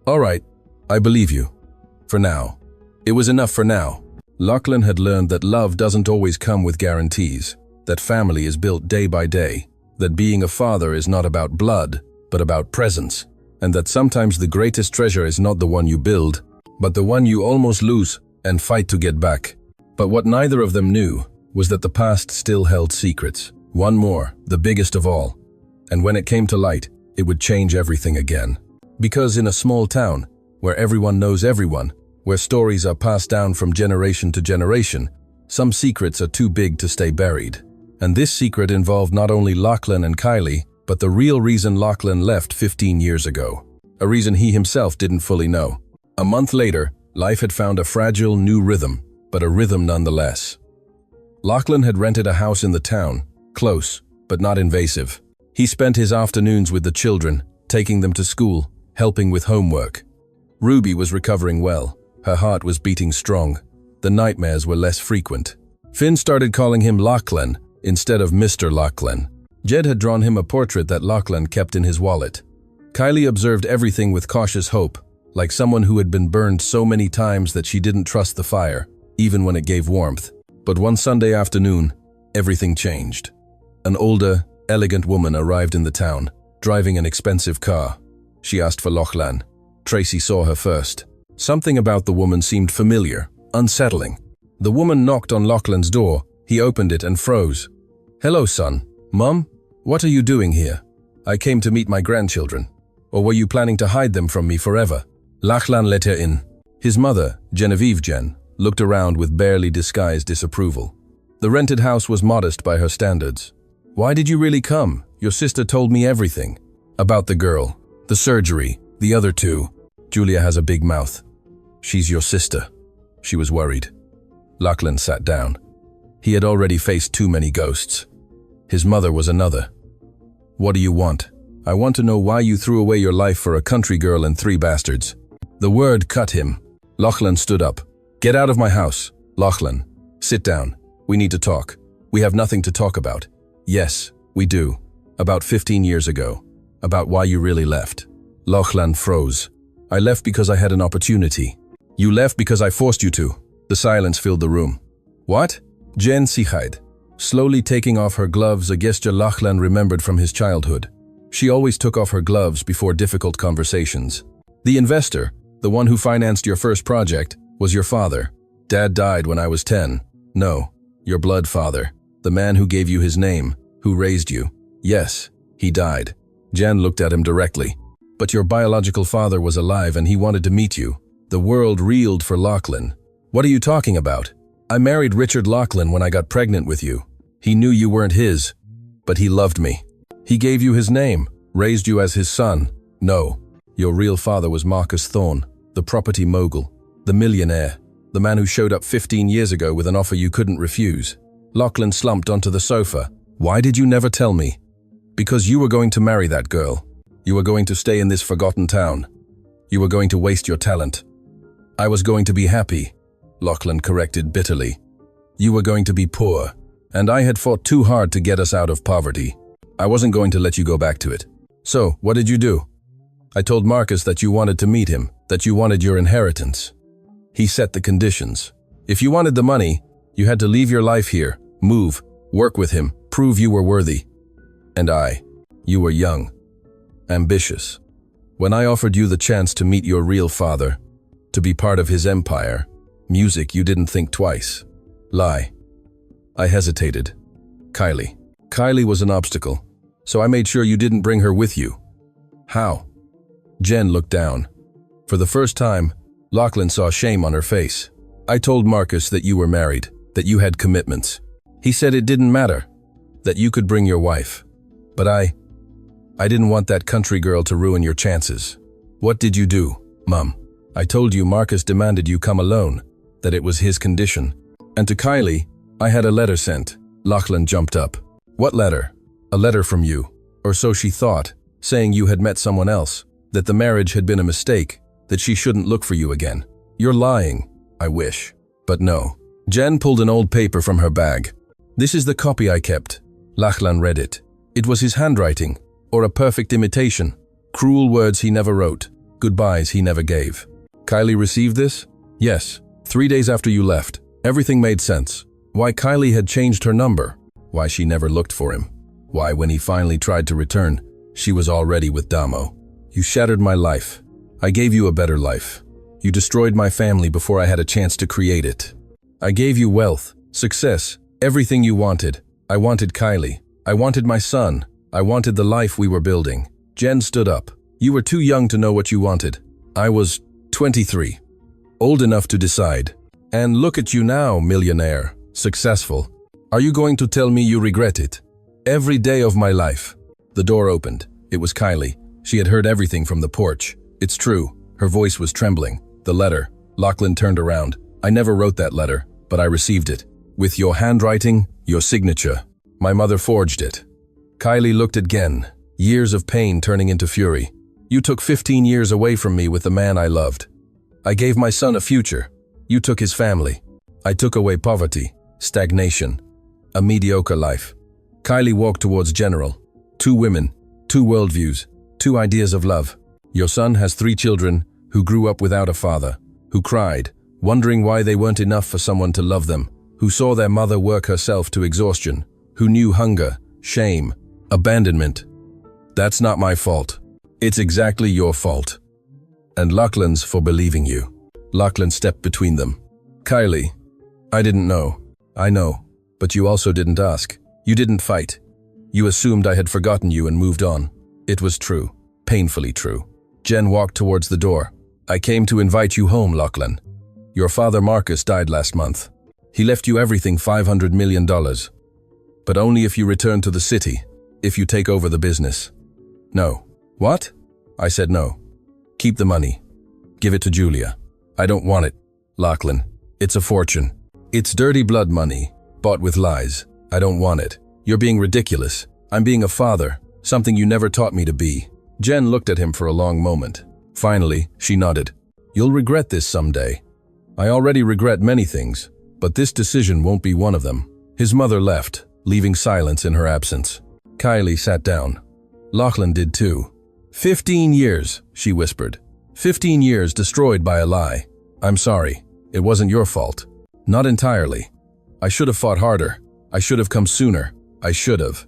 "All right, I believe you. For now." It was enough for now. Lachlan had learned that love doesn't always come with guarantees, that family is built day by day, that being a father is not about blood, but about presence, and that sometimes the greatest treasure is not the one you build, but the one you almost lose and fight to get back. But what neither of them knew was that the past still held secrets. One more, the biggest of all. And when it came to light, it would change everything again. Because in a small town, where everyone knows everyone, where stories are passed down from generation to generation, some secrets are too big to stay buried. And this secret involved not only Lachlan and Kylie, but the real reason Lachlan left 15 years ago. A reason he himself didn't fully know. A month later, life had found a fragile new rhythm, but a rhythm nonetheless. Lachlan had rented a house in the town, close, but not invasive. He spent his afternoons with the children, taking them to school, helping with homework. Ruby was recovering well. Her heart was beating strong. The nightmares were less frequent. Finn started calling him Lachlan instead of Mr. Lachlan. Jed had drawn him a portrait that Lachlan kept in his wallet. Kylie observed everything with cautious hope, like someone who had been burned so many times that she didn't trust the fire, even when it gave warmth. But one Sunday afternoon, everything changed. An older, elegant woman arrived in the town, driving an expensive car. She asked for Lachlan. Tracy saw her first. Something about the woman seemed familiar, unsettling. The woman knocked on Lachlan's door. He opened it and froze. "Hello, son. Mom? What are you doing here?" "I came to meet my grandchildren." "Or were you planning to hide them from me forever?" Lachlan let her in. His mother, Genevieve Jen, looked around with barely disguised disapproval. The rented house was modest by her standards. "Why did you really come? Your sister told me everything." "About the girl, the surgery, the other two." "Julia has a big mouth." "She's your sister." She was worried. Lachlan sat down. He had already faced too many ghosts. His mother was another. "What do you want?" "I want to know why you threw away your life for a country girl and 3 bastards." The word cut him. Lachlan stood up. "Get out of my house." "Lachlan, sit down. We need to talk. We have nothing to talk about." "Yes, we do. About 15 years ago. About why you really left." Lachlan froze. "I left because I had an opportunity." "You left because I forced you to." The silence filled the room. "What?" Jen sighed, slowly taking off her gloves, a gesture Lachlan remembered from his childhood. She always took off her gloves before difficult conversations. "The investor, the one who financed your first project, was your father. Dad died when I was 10. No, your blood father, the man who gave you his name, who raised you. Yes, he died." Jen looked at him directly. "But your biological father was alive and he wanted to meet you." The world reeled for Lachlan. "What are you talking about?" "I married Richard Lachlan when I got pregnant with you. He knew you weren't his, but he loved me. He gave you his name, raised you as his son." "No, Your real father was Marcus Thorne, the property mogul, the millionaire, the man who showed up 15 years ago with an offer you couldn't refuse. Lachlan slumped onto the sofa. Why did you never tell me? Because you were going to marry that girl. You were going to stay in this forgotten town. You were going to waste your talent. I was going to be happy, Lachlan corrected bitterly. You were going to be poor, and I had fought too hard to get us out of poverty. I wasn't going to let you go back to it. So, what did you do? I told Marcus that you wanted to meet him, that you wanted your inheritance. He set the conditions. If you wanted the money, you had to leave your life here, move, work with him, prove you were worthy. And you were young, ambitious. When I offered you the chance to meet your real father, to be part of his empire, music, you didn't think twice. Lie. I hesitated. Kylie. Kylie was an obstacle, so I made sure you didn't bring her with you. How? Jen looked down. For the first time, Lachlan saw shame on her face. I told Marcus that you were married, that you had commitments. He said it didn't matter, that you could bring your wife. But I didn't want that country girl to ruin your chances. What did you do, Mum? I told you Marcus demanded you come alone, that it was his condition. And to Kylie, I had a letter sent. Lachlan jumped up. What letter? A letter from you, or so she thought, saying you had met someone else, that the marriage had been a mistake, that she shouldn't look for you again. You're lying, I wish. But no. Jen pulled an old paper from her bag. This is the copy I kept. Lachlan read it. It was his handwriting, or a perfect imitation. Cruel words he never wrote, goodbyes he never gave. Kylie received this? Yes. 3 days after you left. Everything made sense. Why Kylie had changed her number. Why she never looked for him. Why when he finally tried to return, she was already with Damo. You shattered my life. I gave you a better life. You destroyed my family before I had a chance to create it. I gave you wealth, success, everything you wanted. I wanted Kylie. I wanted my son. I wanted the life we were building. Jen stood up. You were too young to know what you wanted. I was 23. Old enough to decide. And look at you now, millionaire, successful. Are you going to tell me you regret it? Every day of my life. The door opened. It was Kylie. She had heard everything from the porch. It's true. Her voice was trembling. The letter. Lachlan turned around. I never wrote that letter, but I received it. With your handwriting, your signature. My mother forged it. Kylie looked at Gen. Years of pain turning into fury. You took 15 years away from me with the man I loved. I gave my son a future. You took his family. I took away poverty, stagnation, a mediocre life. Kylie walked towards General. 2 women, 2 worldviews, 2 ideas of love. Your son has 3 children who grew up without a father, who cried, wondering why they weren't enough for someone to love them, who saw their mother work herself to exhaustion, who knew hunger, shame, abandonment. That's not my fault. It's exactly your fault. And Lachlan's for believing you. Lachlan stepped between them. Kylie, I didn't know. I know. But you also didn't ask. You didn't fight. You assumed I had forgotten you and moved on. It was true. Painfully true. Jen walked towards the door. I came to invite you home, Lachlan. Your father Marcus died last month. He left you everything, $500 million. But only if you return to the city, if you take over the business. No. What? I said no. Keep the money. Give it to Julia. I don't want it. Lachlan, it's a fortune. It's dirty blood money, bought with lies. I don't want it. You're being ridiculous. I'm being a father, something you never taught me to be. Jen looked at him for a long moment. Finally, she nodded. You'll regret this someday. I already regret many things, but this decision won't be one of them. His mother left, leaving silence in her absence. Kylie sat down. Lachlan did too. 15 years, she whispered. 15 years destroyed by a lie. I'm sorry. It wasn't your fault. Not entirely. I should have fought harder. I should have come sooner. I should have.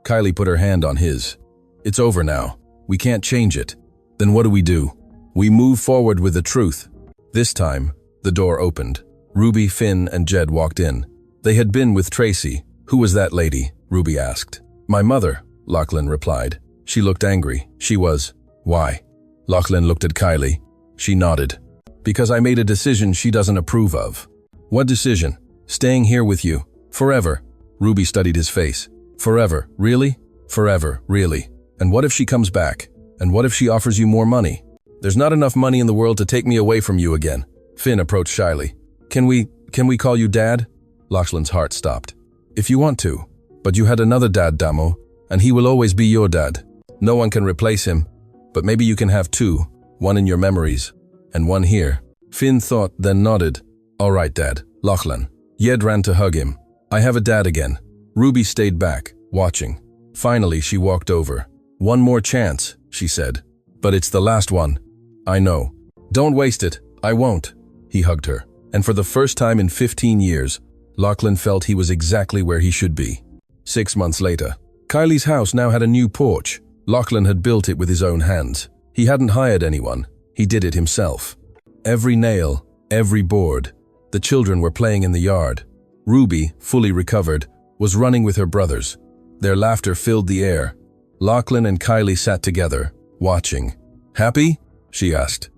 Kylie put her hand on his. It's over now. We can't change it. Then what do? We move forward with the truth. This time, the door opened. Ruby, Finn, and Jed walked in. They had been with Tracy. Who was that lady? Ruby asked. My mother, Lachlan replied. She looked angry. She was. Why? Lachlan looked at Kylie. She nodded. Because I made a decision she doesn't approve of. What decision? Staying here with you. Forever. Ruby studied his face. Forever, really? Forever, really. And what if she comes back? And what if she offers you more money? There's not enough money in the world to take me away from you again. Finn approached shyly. Can we call you Dad? Lachlan's heart stopped. If you want to. But you had another dad, Damo, and he will always be your dad. No one can replace him, but maybe you can have two, one in your memories, and one here. Finn thought, then nodded. All right, Dad. Lachlan. Yed ran to hug him. I have a dad again. Ruby stayed back, watching. Finally, she walked over. One more chance, she said. But it's the last one. I know. Don't waste it. I won't. He hugged her. And for the first time in 15 years, Lachlan felt he was exactly where he should be. 6 months later, Kylie's house now had a new porch. Lachlan had built it with his own hands. He hadn't hired anyone. He did it himself. Every nail, every board. The children were playing in the yard. Ruby, fully recovered, was running with her brothers. Their laughter filled the air. Lachlan and Kylie sat together, watching. Happy? She asked.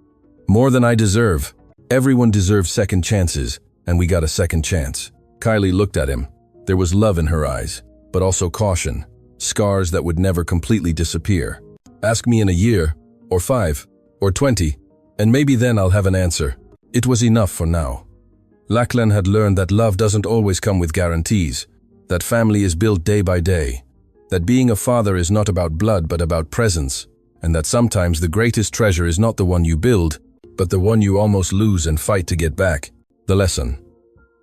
More than I deserve. Everyone deserves second chances, and we got a second chance. Kylie looked at him. There was love in her eyes, but also caution. Scars that would never completely disappear. Ask me in a year, or 5, or 20, and maybe then I'll have an answer. It was enough for now. Lachlan had learned that love doesn't always come with guarantees, that family is built day by day, that being a father is not about blood but about presence, and that sometimes the greatest treasure is not the one you build, but the one you almost lose and fight to get back. The lesson.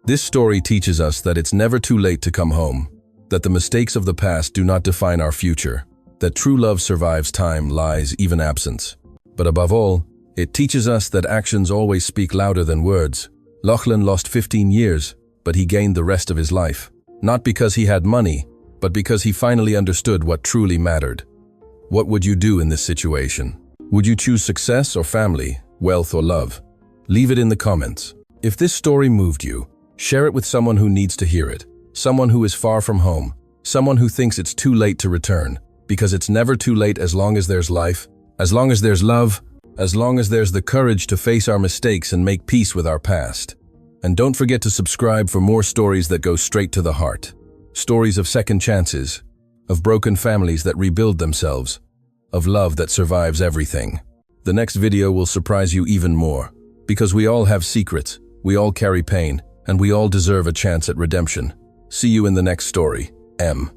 This story teaches us that it's never too late to come home, that the mistakes of the past do not define our future, that true love survives time, lies, even absence. But above all, it teaches us that actions always speak louder than words. Lachlan lost 15 years, but he gained the rest of his life. Not because he had money, but because he finally understood what truly mattered. What would you do in this situation? Would you choose success or family, wealth or love? Leave it in the comments. If this story moved you, share it with someone who needs to hear it. Someone who is far from home. Someone who thinks it's too late to return. Because it's never too late as long as there's life, as long as there's love, as long as there's the courage to face our mistakes and make peace with our past. And don't forget to subscribe for more stories that go straight to the heart. Stories of second chances, of broken families that rebuild themselves, of love that survives everything. The next video will surprise you even more, because we all have secrets, we all carry pain, and we all deserve a chance at redemption. See you in the next story. M.